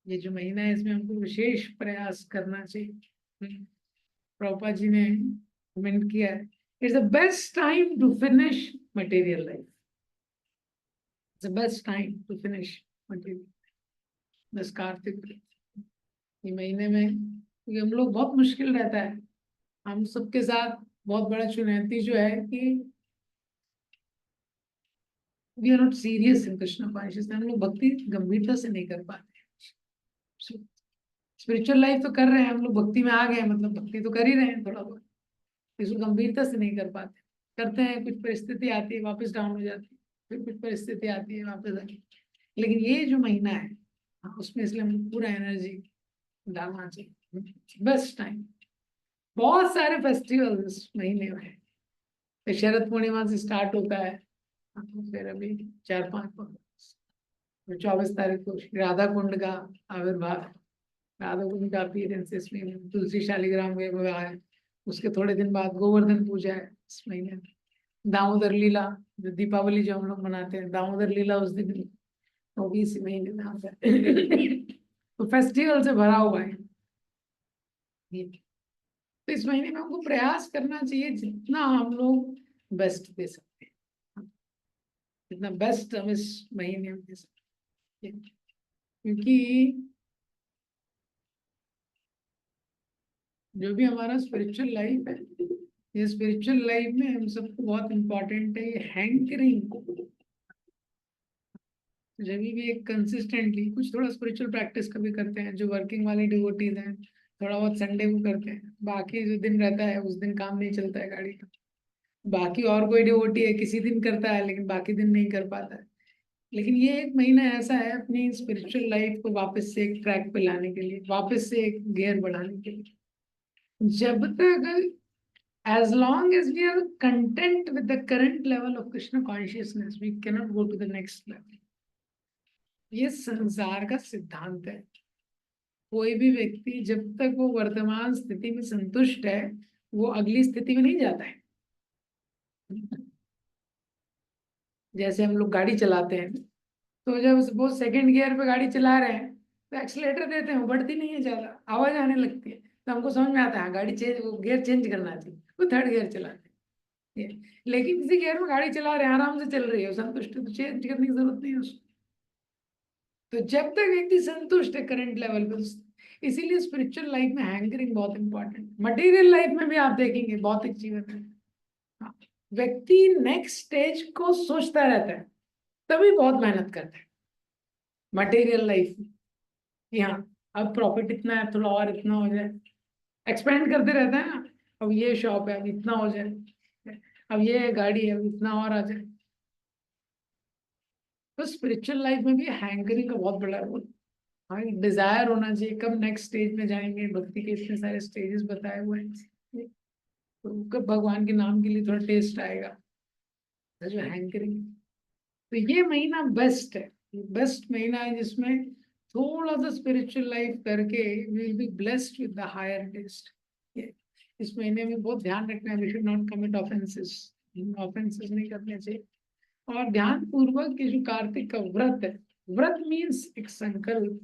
[SPEAKER 1] ये जो महीना है, इसमें हमको विशेष प्रयास करना चाहिए। प्रभुपाद जी ने कमेंट किया है, it's the best time to finish material life, it's the best time to finish material. बस कार्तिक ये महीने में, क्योंकि हम लोग बहुत मुश्किल रहता है, हम सबके साथ बहुत बड़ा चुनौती जो है कि we are not serious in Krishna consciousness, हम लोग भक्ति गंभीरता से नहीं कर पाते। स्पिरिचुअल लाइफ तो कर रहे हैं हम लोग, भक्ति में आ गए हैं, मतलब भक्ति तो कर ही रहे हैं थोड़ा बहुत, इसको गंभीरता से नहीं कर पाते। करते हैं, कुछ परिस्थिति आती है वापस डाउन हो जाती है, फिर कुछ परिस्थिति आती है वापस आती है। लेकिन ये जो महीना है, हाँ, उसमें इसलिए हमको पूरा एनर्जी डालना चाहिए। बेस्ट टाइम, बहुत सारे फेस्टिवल इस महीने में है। फिर शरद पूर्णिमा से स्टार्ट होता है, फिर अभी 4-5 फिर 24 तारीख को श्री राधा कुंड का आविर्भाव है। राधा कुंड का अपीयरेंस इसमें, तुलसी शालिग्राम में विवाह है, उसके थोड़े दिन बाद गोवर्धन पूजा है इस महीने में। दामोदर लीला, जो दीपावली जो हम लोग मनाते हैं, दामोदर लीला उस दिन, वो भी इसी महीने में आता है। तो फेस्टिवल से भरा हुआ है ये। तो इस महीने में हमको प्रयास करना चाहिए जितना हम लोग बेस्ट दे सकते हैं, जितना बेस्ट हम इस महीने में दे सकते हैं। क्योंकि जो भी हमारा स्पिरिचुअल लाइफ है, ये स्पिरिचुअल लाइफ में हम सबको बहुत इम्पोर्टेंट है ये हैंकरिंग। जब भी एक कंसिस्टेंटली कुछ थोड़ा स्पिरिचुअल प्रैक्टिस कभी करते हैं, जो वर्किंग वाले डिवोटीज हैं थोड़ा बहुत संडे को करते हैं, बाकी जो दिन रहता है उस दिन काम नहीं चलता है गाड़ी का। बाकी और कोई डिवोटी है किसी दिन करता है लेकिन बाकी दिन नहीं कर पाता है। लेकिन ये एक महीना ऐसा है अपनी स्पिरिचुअल लाइफ को वापस से एक ट्रैक पे लाने के लिए, वापस से एक गियर बढ़ाने के लिए। जब तक, as long as we are content with the current level of Krishna consciousness, we cannot go to the next level. ये संसार का सिद्धांत है। कोई भी व्यक्ति जब तक वो वर्तमान स्थिति में संतुष्ट है, वो अगली स्थिति में नहीं जाता है। जैसे हम लोग गाड़ी चलाते हैं, तो जब सपोज सेकंड गियर पे गाड़ी चला रहे हैं, तो एक्सीलेटर देते हैं, वो बढ़ती नहीं है, ज्यादा आवाज आने लगती है, तो हमको समझ में आता है गाड़ी चेंज, गियर चेंज करना चाहिए, वो थर्ड गियर चलाते हैं। लेकिन किसी गियर में गाड़ी चला रहे हैं, आराम से चल रही है, संतुष्ट है, तो चेंज करने की जरूरत नहीं है उसको। तो जब तक व्यक्ति संतुष्ट है करंट लेवल पे, इसीलिए स्पिरिचुअल लाइफ में हैंकरिंग बहुत इंपॉर्टेंट। मटेरियल लाइफ में भी आप देखेंगे भौतिक जीवन में, हाँ, व्यक्ति नेक्स्ट स्टेज को सोचता रहता है, तभी बहुत मेहनत करता है मटेरियल लाइफ में। हाँ, अब प्रॉफिट इतना है, थोड़ा और इतना हो जाए, एक्सपेंड करते रहता है ना। अब ये शॉप है, अब इतना हो जाए, अब ये गाड़ी है, अब इतना और आ जाए। तो स्पिरिचुअल लाइफ में भी हैंकरिंग का बहुत बड़ा रोल, हाँ, डिजायर होना चाहिए कब नेक्स्ट स्टेज में जाएंगे। भक्ति के इतने सारे स्टेजेस बताए हुए हैं, तो कब भगवान के नाम के लिए थोड़ा टेस्ट आएगा, जो हैंकरिंग। तो ये महीना बेस्ट है, बेस्ट महीना है जिसमें थोड़ा सा स्पिरिचुअल लाइफ करके will be blessed with the higher taste. इस महीने में बहुत ध्यान रखना है, we should not commit offences, offences नहीं करने चाहिए। और ध्यान पूर्वक ये जो कार्तिक का व्रत है, व्रत मीन्स एक संकल्प,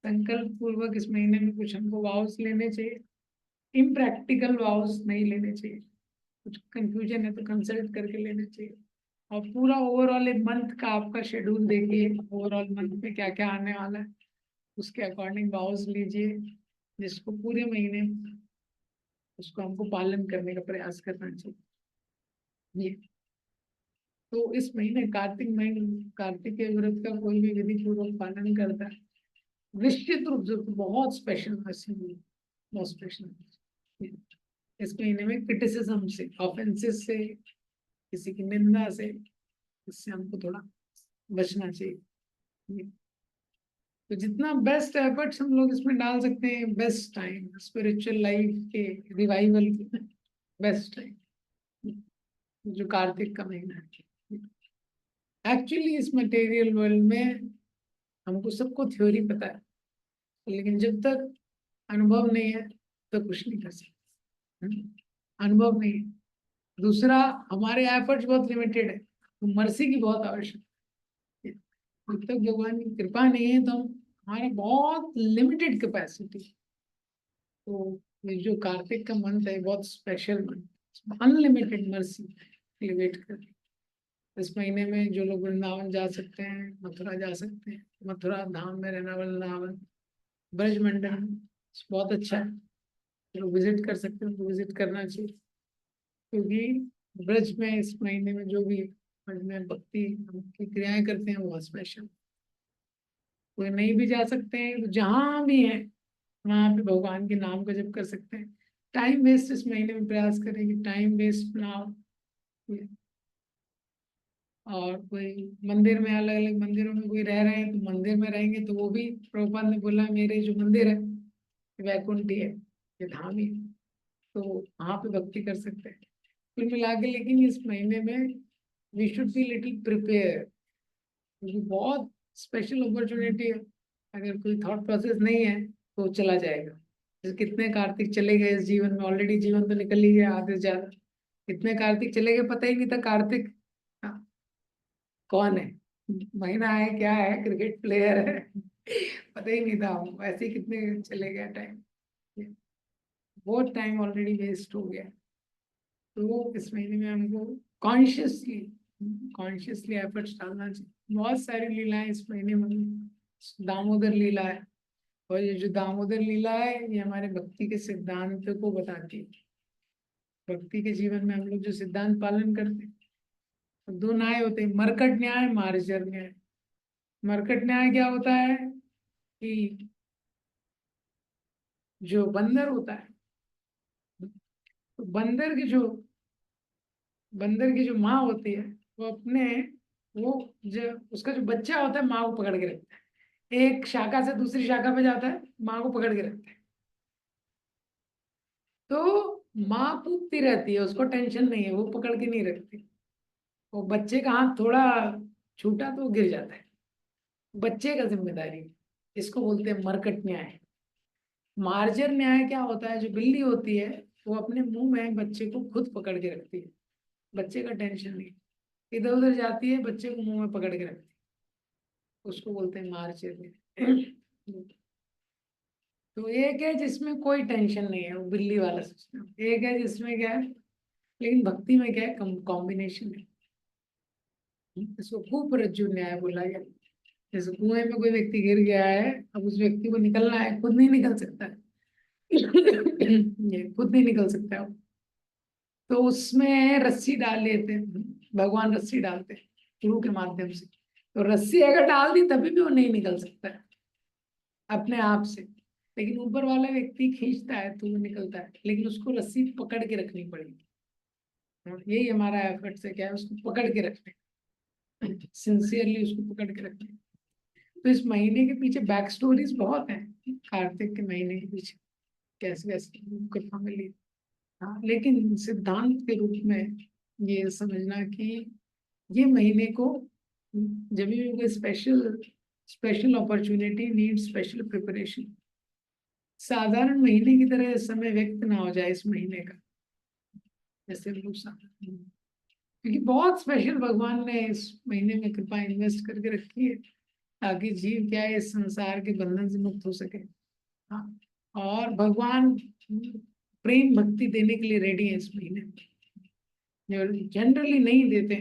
[SPEAKER 1] संकल्प पूर्वक इस महीने में कुछ हमको वाउस लेने चाहिए। इम्प्रैक्टिकल वाउस नहीं लेने चाहिए, कुछ कंफ्यूजन है तो कंसल्ट करके लेने चाहिए। और पूरा ओवरऑल एक मंथ का आपका शेड्यूल देखिए, ओवरऑल मंथ में क्या क्या आने वाला है, उसके अकॉर्डिंग वाउस लीजिए, जिसको पूरे महीने उसको हमको पालन करने का प्रयास करना चाहिए। तो इस महीने कार्तिक महीने, कार्तिक के व्रत का कोई भी विधि पूर्वक पालन करता है, निश्चित रूप से बहुत स्पेशल मैसेज, बहुत स्पेशल। इस महीने में क्रिटिसिज्म से, ऑफेंसेस से, किसी की निंदा से, इससे हमको थोड़ा बचना चाहिए। तो जितना बेस्ट एफर्ट्स हम लोग इसमें डाल सकते हैं, बेस्ट टाइम स्पिरिचुअल लाइफ के रिवाइवल के, बेस्ट टाइम जो कार्तिक का महीना है। एक्चुअली इस मटेरियल वर्ल्ड में हमको सबको थ्योरी पता है, लेकिन जब तक अनुभव नहीं है तो कुछ नहीं कर सकते। अनुभव नहीं है दूसरा, हमारे एफर्ट्स बहुत लिमिटेड है, तो मर्सी की बहुत आवश्यकता है। जब तक भगवान की कृपा नहीं है तो हमारी बहुत लिमिटेड कैपेसिटी। तो ये जो कार्तिक का मंथ है बहुत special month, unlimited mercy wait कर रही है। इस महीने में जो लोग वृंदावन जा सकते हैं, मथुरा जा सकते हैं, मथुरा धाम में रहना, वृंदावन ब्रज मंडल बहुत अच्छा है, जो विजिट कर सकते हैं उनको विजिट करना चाहिए। क्योंकि ब्रज में इस महीने में जो भी में भक्ति की क्रियाएं करते हैं वो स्पेशल। कोई नहीं भी जा सकते हैं तो जहाँ भी है वहां पे भगवान के नाम का जप कर सकते हैं। टाइम वेस्ट इस महीने में प्रयास करेंगे, टाइम वेस्ट ना हो। और कोई मंदिर में, अलग अलग मंदिरों में कोई रह रहे हैं तो मंदिर में रहेंगे तो वो भी, प्रभुपाद ने बोला मेरे जो मंदिर है वैकुंठ ही है, ये धाम ही है, तो वहां पे भक्ति कर सकते हैं। कुल मिला के लेकिन इस महीने में we should be little prepare, क्योंकि बहुत स्पेशल अपॉर्चुनिटी है। अगर कोई थॉट प्रोसेस नहीं है तो चला जाएगा। जैसे कितने कार्तिक चले गए इस जीवन में, ऑलरेडी जीवन तो निकल ही गया आधे से ज्यादा। कितने कार्तिक चले गए पता ही नहीं था कार्तिक कौन है, महीना है, क्या है, क्रिकेट प्लेयर है पता ही नहीं था। वैसे ही कितने चले गया टाइम, बहुत टाइम ऑलरेडी वेस्ट हो गया। तो इस महीने में हमको कॉन्शियसली कॉन्शियसली एफर्ट्स डालना चाहिए। बहुत सारी लीलाएं इस महीने में, दामोदर लीला है, और ये जो दामोदर लीला है ये हमारे भक्ति के सिद्धांत को बताती है। भक्ति के जीवन में हम लोग जो सिद्धांत पालन करते हैं, तो दो न्याय होते हैं, मरकट न्याय, मार्जर न्याय। मरकट न्याय क्या होता है कि जो बंदर होता है, तो बंदर की जो माँ होती है वो अपने, वो जो उसका जो बच्चा होता है माँ को पकड़ के रखता है। एक शाखा से दूसरी शाखा पे जाता है, माँ को पकड़ के रखता है। तो माँ कूदती रहती है, उसको टेंशन नहीं है, वो पकड़ के नहीं रखती। वो बच्चे का हाथ थोड़ा छूटा तो वो गिर जाता है, बच्चे का जिम्मेदारी है। इसको बोलते हैं मरकट न्याय। मार्जर न्याय क्या होता है, जो बिल्ली होती है वो अपने मुंह में बच्चे को खुद पकड़ के रखती है, बच्चे का टेंशन नहीं, इधर उधर जाती है बच्चे को मुंह में पकड़ के रखती है, उसको बोलते हैं मार्जर न्याय। तो एक है जिसमें कोई टेंशन नहीं है, वो बिल्ली वाला सिस्टम। एक है जिसमें क्या है, लेकिन भक्ति में क्या है, कॉम्बिनेशन है। इसको खूब रज्जु न्याय बोला गया। जैसे कुएं में कोई व्यक्ति गिर गया है, अब उस व्यक्ति को निकलना है, खुद नहीं निकल सकता है ये खुद नहीं निकल सकता है, तो उसमें रस्सी डाल लेते हैं, भगवान रस्सी डालते हैं गुरु के माध्यम से। तो रस्सी अगर डाल दी तभी भी वो नहीं निकल सकता है अपने आप से, लेकिन ऊपर वाला व्यक्ति खींचता है तो वो निकलता है, लेकिन उसको रस्सी पकड़ के रखनी पड़ेगी। यही हमारा एफर्ट से क्या है, उसको पकड़ के रखने, सिंसियरली उसको पकड़ के रखने। तो इस महीने के पीछे बैक स्टोरीज बहुत हैं, कार्तिक के महीने के पीछे कैसे कैसे कृपा मिली। हाँ, लेकिन सिद्धांत के रूप में ये समझना कि ये महीने को, जब भी कोई special special opportunity need special preparation, साधारण महीने की तरह समय व्यक्त ना हो जाए इस महीने का, जैसे हम लोग क्योंकि बहुत स्पेशल भगवान ने इस महीने में कृपा इन्वेस्ट करके रखी है, ताकि जीव क्या है इस संसार के बंधन से मुक्त हो सके। हाँ, और भगवान प्रेम भक्ति देने के लिए रेडी है इस महीने में, जो जनरली नहीं देते।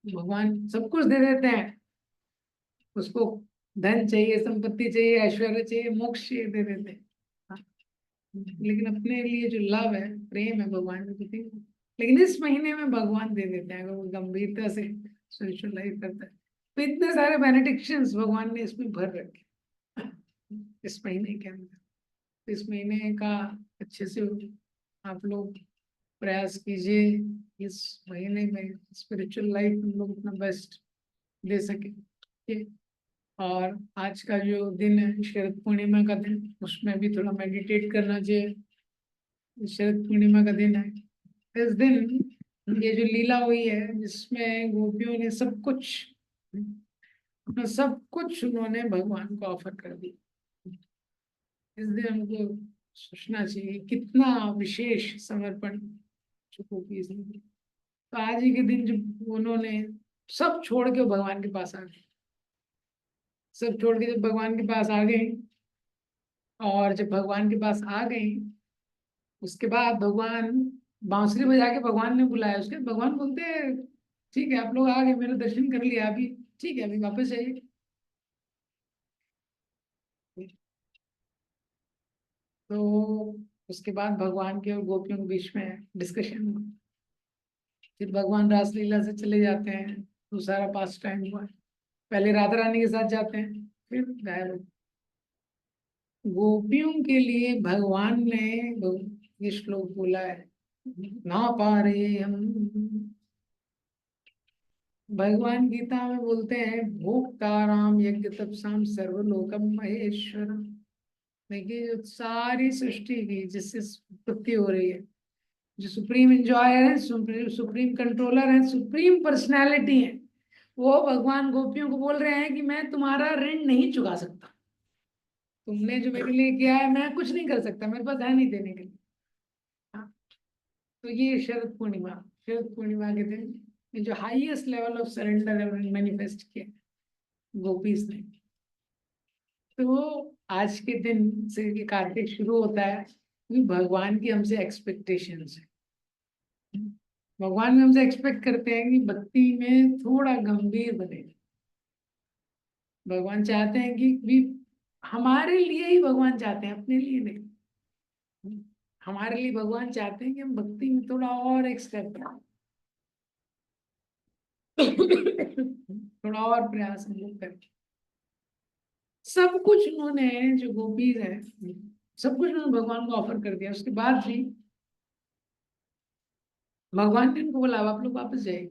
[SPEAKER 1] भगवान सब कुछ दे देते हैं, उसको धन चाहिए, संपत्ति चाहिए, ऐश्वर्य चाहिए, मोक्ष चाहिए, दे देते हैं। हाँ, लेकिन अपने लिए जो लव है, प्रेम है भगवान के प्रति, लेकिन इस महीने में भगवान दे देते हैं अगर वो गंभीरता से स्पिरिचुअल लाइफ करता है। तो इतने सारे बेनेडिक्शंस भगवान ने इसमें भर रखे इस महीने के अंदर। इस महीने का अच्छे से आप लोग प्रयास कीजिए, इस महीने में स्पिरिचुअल लाइफ में लोग अपना बेस्ट दे सके। ठीक है? और आज का जो दिन है शरद पूर्णिमा का दिन, उसमें भी थोड़ा मेडिटेट करना चाहिए। शरद पूर्णिमा का दिन है, इस दिन ये जो लीला हुई है जिसमें गोपियों ने सब कुछ, अपना सब कुछ उन्होंने भगवान को ऑफर कर दिया। इस दिन हमको सोचना चाहिए कितना विशेष समर्पण जो गोपीज ने। तो आज ही के दिन जब उन्होंने सब छोड़ के भगवान के पास आ गए, सब छोड़ के जब भगवान के पास आ गए, और जब भगवान के पास आ गई, उसके बाद भगवान बांसुरी बजा के भगवान ने बुलाया। उसके बाद भगवान बोलते हैं ठीक है आप लोग आ गए, मेरे दर्शन कर लिया, अभी ठीक है अभी वापस जाइए। तो उसके बाद भगवान के और गोपियों के बीच में डिस्कशन हुआ। फिर भगवान रासलीला से चले जाते हैं, तो सारा पास टाइम हुआ। पहले राधा रानी के साथ जाते हैं, फिर गायब होते हैं। गोपियों के लिए भगवान ने ये श्लोक बोला है, ना पा रहे हम। भगवान गीता में बोलते हैं भोक्ताराम यज्ञ तपसाम सर्वलोकम महेश्वरम। देखिए जो सारी सृष्टि की जिससे उत्पत्ति हो रही है, जो सुप्रीम इंजॉयर है, सुप्रीम कंट्रोलर है, सुप्रीम पर्सनैलिटी है, वो भगवान गोपियों को बोल रहे हैं कि मैं तुम्हारा ऋण नहीं चुका सकता। तुमने जो मेरे लिए किया है मैं कुछ नहीं कर सकता, मेरे पास है नहीं देने के लिए। हाँ, तो ये शरद पूर्णिमा, शरद पूर्णिमा के दिन ये जो highest level of surrender manifest किया गोपीज ने। तो आज के दिन से ये कार्तिक शुरू होता है, क्योंकि भगवान की हमसे एक्सपेक्टेशंस है। भगवान में हमसे एक्सपेक्ट करते हैं कि भक्ति में थोड़ा गंभीर बने। भगवान चाहते हैं कि भी हमारे लिए ही भगवान चाहते हैं, अपने लिए नहीं। हमारे लिए भगवान चाहते हैं कि हम भक्ति में थोड़ा और एक स्टेप बढ़ाएं, थोड़ा और प्रयास हम लोग करें। सब कुछ उन्होंने, जो गोपीज है, सब कुछ उन्होंने भगवान को ऑफर कर दिया। उसके बाद भी भगवान ने उनको बोला आप लोग वापस जाइए।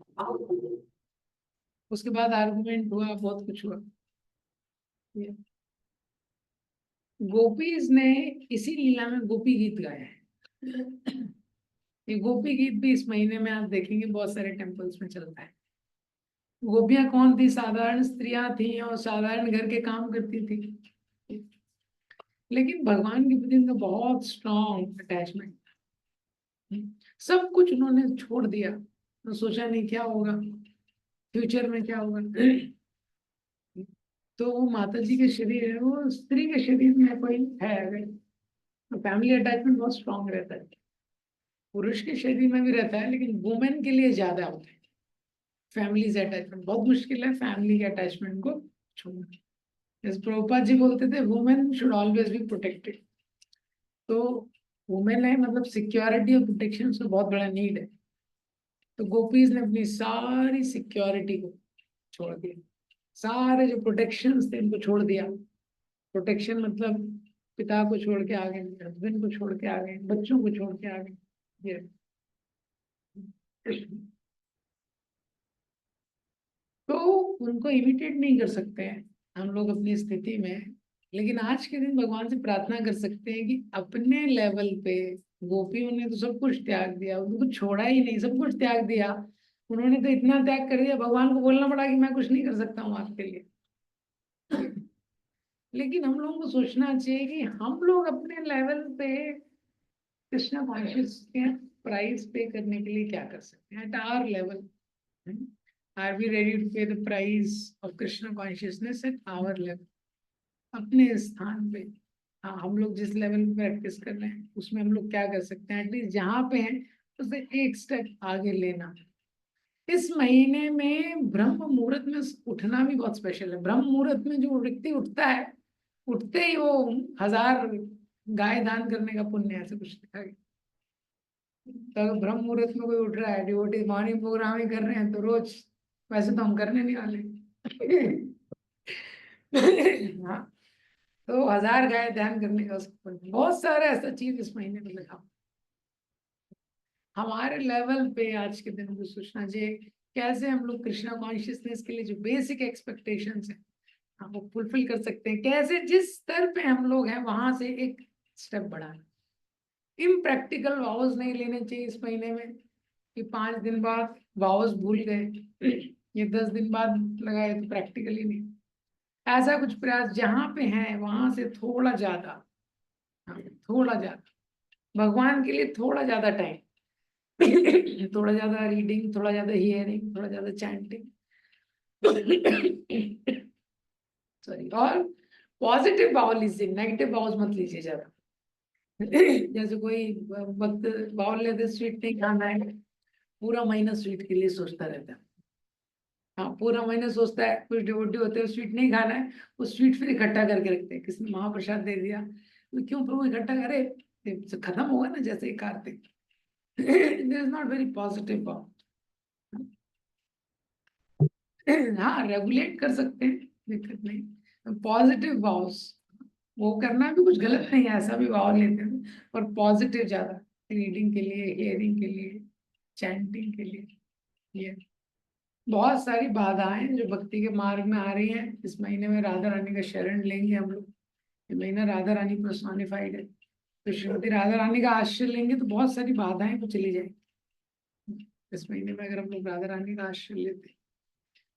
[SPEAKER 1] उसके बाद आर्गुमेंट हुआ, बहुत कुछ हुआ। गोपीज ने इसी लीला में गोपी गीत गाया है। ये गोपी गीत भी इस महीने में आप देखेंगे बहुत सारे टेम्पल्स में चलता है। गोपियां कौन थी? साधारण स्त्रियां थी और साधारण घर के काम करती थी, लेकिन भगवान के प्रति उनका बहुत स्ट्रॉन्ग अटैचमेंट। सब कुछ उन्होंने छोड़ दिया, तो सोचा नहीं क्या होगा, फ्यूचर में क्या होगा। तो वो माता जी के शरीर है, वो स्त्री के शरीर में कोई है अगर, तो फैमिली अटैचमेंट बहुत स्ट्रॉन्ग रहता है। पुरुष के शरीर में भी रहता है, लेकिन वुमेन के लिए ज्यादा होता है। फैमिली से अटैचमेंट बहुत मुश्किल है, फैमिली के अटैचमेंट को छोड़ना। जैसे प्रभुपाद जी बोलते थे women should always be protected. तो वुमेन है मतलब सिक्योरिटी और प्रोटेक्शन उसका बहुत बड़ा नीड है। तो गोपीज ने अपनी सारी सिक्योरिटी को छोड़ दिया, सारे जो प्रोटेक्शन थे इनको छोड़ दिया। प्रोटेक्शन मतलब पिता को छोड़ के आ गए, हस्बैंड को छोड़ के आ गए, बच्चों को छोड़ के आ गए। ये तो उनको इमिटेट नहीं कर सकते हैं हम लोग अपनी स्थिति में, लेकिन आज के दिन भगवान से प्रार्थना कर सकते हैं कि अपने लेवल पे गोपियों ने तो सब कुछ त्याग दिया, उनको छोड़ा ही नहीं, सब कुछ त्याग दिया। उन्होंने तो इतना त्याग कर दिया, भगवान को बोलना पड़ा कि मैं कुछ नहीं कर सकता हूँ आपके लिए। लेकिन हम लोगों को सोचना चाहिए कि हम लोग अपने लेवल पे कृष्णा कॉन्शियस के प्राइस पे करने के लिए क्या कर सकते हैं at our level. Are we ready to pay the price of Krishna consciousness at our level, अपने स्थान पे। हाँ, हम लोग जिस लेवल पे प्रैक्टिस कर रहे हैं उसमें हम लोग क्या कर सकते हैं, एटलीस्ट जहाँ पे हैं उससे एक स्टेप आगे लेना। इस महीने में ब्रह्म मुहूर्त में उठना भी बहुत स्पेशल है। ब्रह्म मुहूर्त में जो व्यक्ति उठता है, उठते ही वो 1000 गाय दान करने का पुण्य ऐसे कुछ लिखा गया। तो अगर ब्रह्म मुहूर्त में कोई उठ रहा है, डिवोटी मॉर्निंग प्रोग्राम ही कर रहे हैं, तो रोज, वैसे तो हम करने नहीं वाले। हाँ, तो 1000 गाय ध्यान करने का उसको पुण्य। बहुत सारा ऐसा चीज इस महीने में लिखा। हमारे लेवल पे आज के दिन को सोचना चाहिए कैसे हम लोग कृष्णा कॉन्शियसनेस के लिए जो बेसिक एक्सपेक्टेशंस है हम वो फुलफिल कर सकते हैं, कैसे जिस स्तर पे हम लोग हैं वहां से एक स्टेप बढ़ाना। इम्प्रैक्टिकल वाउज नहीं लेने चाहिए इस महीने में कि 5 दिन बाद वाउज भूल गए, ये 10 दिन बाद लगाए, तो प्रैक्टिकली नहीं। ऐसा कुछ प्रयास जहां पे है वहां से थोड़ा ज्यादा, हाँ, थोड़ा ज्यादा भगवान के लिए थोड़ा ज्यादा टाइम। थोड़ा ज्यादा रीडिंग, थोड़ा ज्यादा हियरिंग, थोड़ा ज्यादा चैंटिंग, सॉरी। और पॉजिटिव बाउल लीजिए, नेगेटिव बाउल मत लीजिए ज्यादा। जैसे कोई वक्त बाउल लेते स्वीट नहीं खाना है, पूरा महीना स्वीट के लिए सोचता रहता है। हाँ, पूरा महीना सोचता है, कुछ डिवोटी होते हैं स्वीट नहीं खाना है, वो स्वीट फिर इकट्ठा करके रखते हैं, किसने महाप्रसाद दे दिया तो क्यों प्रभु इकट्ठा करे, ये खत्म होगा ना जैसे ही Kartik. This is not very positive bowl. हाँ, रेगुलेट कर सकते हैं, दिक्कत नहीं। पॉजिटिव बाउल्स वो करना भी कुछ गलत नहीं है, ऐसा भी बाउल लेते हैं, पर पॉजिटिव ज्यादा, रीडिंग के लिए, हियरिंग के लिए, चैंटिंग के लिए। ये बहुत सारी बाधाएं जो भक्ति के मार्ग में आ रही हैं। इस महीने में राधा रानी का शरण लेंगे हम लोग, ये महीना राधा रानी पर्सोनिफाइड है, तो श्रीमती राधा रानी का आश्रय लेंगे तो बहुत सारी बाधाएं तो चली जाएंगी इस महीने में, अगर हम लोग राधा रानी का आश्रय लेते हैं।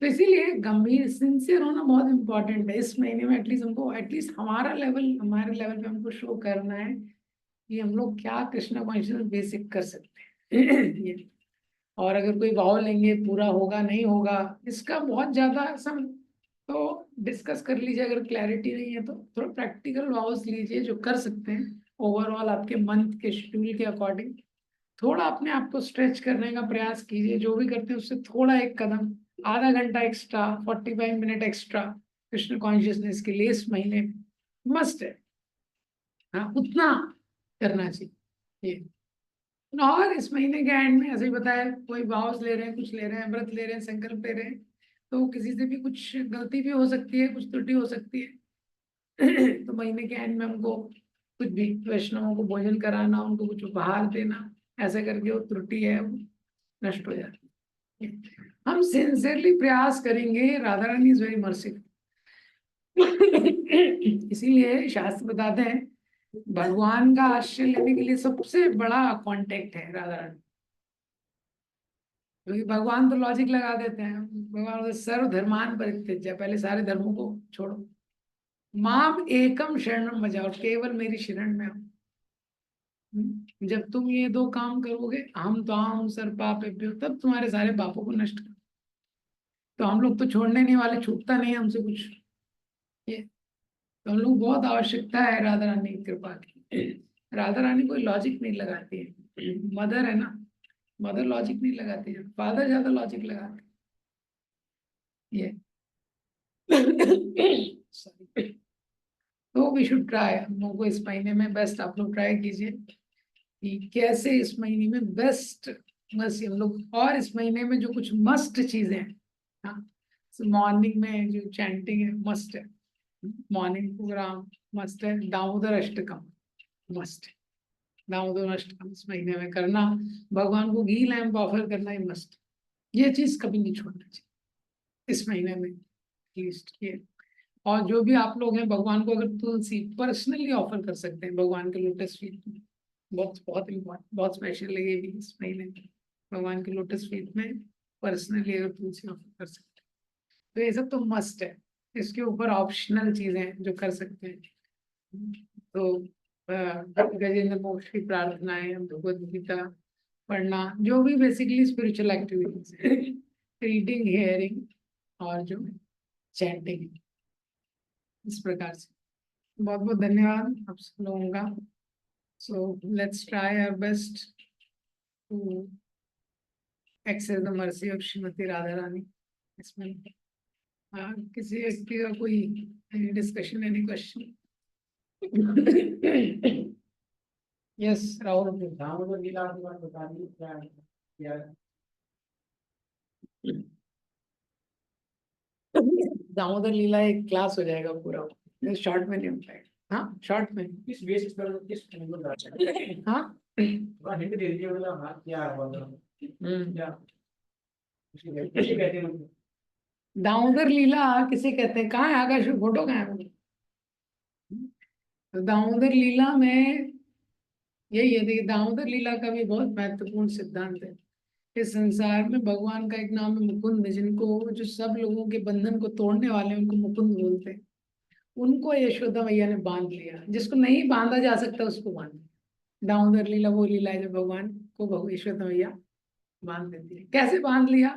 [SPEAKER 1] तो इसीलिए गंभीर सिंसियर होना बहुत इंपॉर्टेंट है इस महीने में। एटलीस्ट हमको, एटलीस्ट हमारे लेवल पे हमको शो करना है कि हम लोग क्या कृष्णा कॉन्शियसनेस बेसिक कर सकते हैं। ये, और अगर कोई भाव लेंगे पूरा होगा नहीं होगा, इसका बहुत ज्यादा सम तो डिस्कस कर लीजिए। अगर क्लैरिटी नहीं है तो थोड़ा प्रैक्टिकल भाव्स लीजिए जो कर सकते हैं ओवरऑल आपके मंथ के शेड्यूल के अकॉर्डिंग। थोड़ा अपने आप को स्ट्रेच करने का प्रयास कीजिए, जो भी करते हैं उससे थोड़ा एक कदम, आधा घंटा extra, 45 minute extra Krishna consciousness के लिए इस महीने मस्ट है। हाँ, उतना करना चाहिए ये। और इस महीने के एंड में ऐसे ही बताया, कोई भाव ले रहे हैं, कुछ ले रहे हैं, व्रत ले रहे हैं, संकल्प ले रहे हैं, तो किसी से भी कुछ गलती भी हो सकती है, कुछ त्रुटि हो सकती है। तो महीने के एंड में हमको कुछ भी वैष्णवों को भोजन कराना, उनको कुछ उपहार देना, ऐसा करके वो त्रुटि है वो नष्ट हो जाती है। हम सिंसियरली प्रयास करेंगे, Radha Rani is very merciful. इसीलिए शास्त्र बताते हैं भगवान का आश्रय लेने के लिए सबसे बड़ा कांटेक्ट है राधा रानी। क्योंकि भगवान तो लॉजिक लगा देते हैं, भगवान बोलते सर्व धर्मान परित्यज्य, पहले सारे धर्मों को छोड़ो, माम एकम शरणम बजाओ, केवल मेरी शरण में आओ। जब तुम ये दो काम करोगे, हम तो हम सर पापेभ्यो, तब तुम्हारे सारे पापों को नष्ट कर। तो हम लोग तो छोड़ने नहीं वाले, छूटता नहीं है हमसे कुछ ये। तो हम लोग बहुत आवश्यकता है राधा रानी की कृपा की। राधा रानी कोई लॉजिक नहीं लगाती है, मदर है ना, मदर लॉजिक नहीं लगाती है, फादर ज्यादा लॉजिक लगाते हैं ये। सॉरी। तो वी शुड ट्राई, हम लोग को इस महीने में बेस्ट आप लोग ट्राई कीजिए कि कैसे इस महीने में बेस्ट बस हम लोग। और इस महीने में जो कुछ मस्ट चीजें हैं, हाँ, मॉर्निंग में जो चैंटिंग है मस्ट है, मॉर्निंग प्रोग्राम मस्ट है, दामोदर अष्टकम मस्ट है, दामोदर अष्टकम इस महीने में करना, भगवान को घी लैम्प ऑफर करना ही मस्ट। ये चीज कभी नहीं छोड़ना चाहिए इस महीने में एटलीस्ट ये। और जो भी आप लोग हैं, भगवान को अगर तुलसी पर्सनली ऑफर कर सकते हैं भगवान के लोटस फीट में, बहुत बहुत इम्पोर्टेंट, बहुत स्पेशल लगेगी इस महीने में, भगवान के लोटस फीट में पर्सनली अगर तुलसी ऑफर कर सकते हैं तो ये सब तो मस्ट है। इसके ऊपर ऑप्शनल चीजें हैं जो कर सकते हैं। तो गजेंद्र मोक्ष की प्रार्थनाएं, भगवद गीता पढ़ना, जो भी बेसिकली स्पिरिचुअल एक्टिविटीज है, रीडिंग, हियरिंग और जो चैंटिंग, इस प्रकार से। बहुत बहुत धन्यवाद आप सब लोगों का। So let's try our best to access the mercy of Shrimati Radha Rani इसमें। किसी व्यक्ति का कोई discussion, any question? Yes Rahul.
[SPEAKER 2] Damodar लीला के बारे में बताइए, क्या है?
[SPEAKER 1] दामोदर लीला एक क्लास हो जाएगा पूरा, शॉर्ट में नहीं हो पाएगा। हाँ, शॉर्ट में।
[SPEAKER 2] किस बेसिस पर, किस एंगल पर?
[SPEAKER 1] हाँ,
[SPEAKER 2] थोड़ा हिंट दे दीजिए, मतलब हाँ क्या है, मतलब क्या किसे कहते हैं उनको?
[SPEAKER 1] दामोदर लीला किसे कहते हैं, कहाँ है आकाश में फोटो, कहाँ है? तो दामोदर लीला में यही है, देखिए दामोदर लीला का भी बहुत महत्वपूर्ण सिद्धांत है। इस संसार में भगवान का एक नाम है मुकुंद, जिनको, जो सब लोगों के बंधन को तोड़ने वाले हैं उनको मुकुंद बोलते हैं। उनको यशोदा मैया ने बांध लिया, जिसको नहीं बांधा जा सकता उसको बांध लिया। दामोदर लीला वो लीला है जब भगवान को यशोदा मैया बांध देती है। कैसे बांध लिया?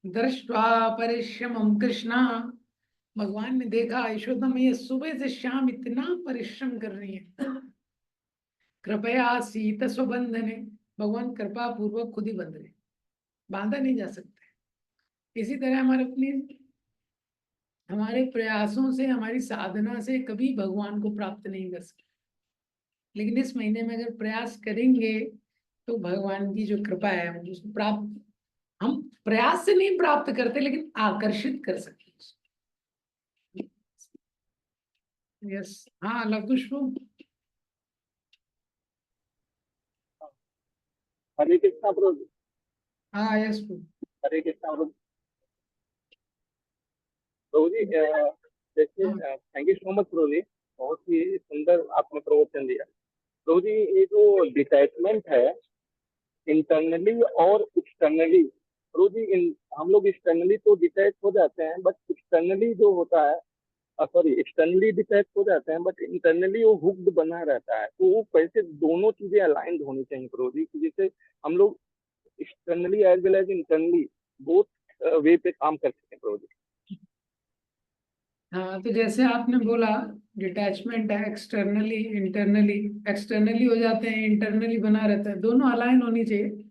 [SPEAKER 1] दृष्ट्वा परिश्रमम कृष्णा, भगवान ने देखा यशोदा मैया सुबह से शाम इतना परिश्रम कर रही है। कृपया सीत स्वबंधने, भगवान कृपा पूर्वक खुद ही बंध रहे, बांधा नहीं जा सकते। इसी तरह हमारे प्रयासों से, हमारी साधना से कभी भगवान को प्राप्त नहीं कर सकते, लेकिन इस महीने में अगर प्रयास करेंगे तो भगवान की जो कृपा है हम उसको प्राप्त, हम प्रयास से नहीं प्राप्त करते लेकिन आकर्षित कर सकते हैं। यस, हाँ लव पुष्प।
[SPEAKER 3] हरे कृष्णा प्रभु।
[SPEAKER 1] हाँ यस।
[SPEAKER 3] हरे कृष्णा प्रभु। प्रभु जी देखिए,
[SPEAKER 1] हाँ
[SPEAKER 3] थैंक यू सो मच प्रभु जी, बहुत ही सुंदर आपने प्रवचन दिया। प्रभु जी ये जो डिटैचमेंट है इंटरनली और एक्सटर्नली, प्रभु जी हम लोग एक्सटर्नली तो डिटैच हो जाते हैं, बट एक्सटर्नली जो होता है, सॉरी एक्सटर्नली डिटैच हो जाते हैं बट इंटरनली वो हुक्ड बना रहता है। तो वो कैसे दोनों चीजें अलाइंड होनी चाहिए प्रभु जी, कि जैसे हम लोग externally as well as internally both way पे काम कर सकते हैं प्रभु जी।
[SPEAKER 1] हाँ, तो जैसे आपने बोला डिटैचमेंट है एक्सटर्नली इंटरनली, एक्सटर्नली हो जाते हैं इंटरनली बना रहता है, दोनों अलाइन होनी चाहिए।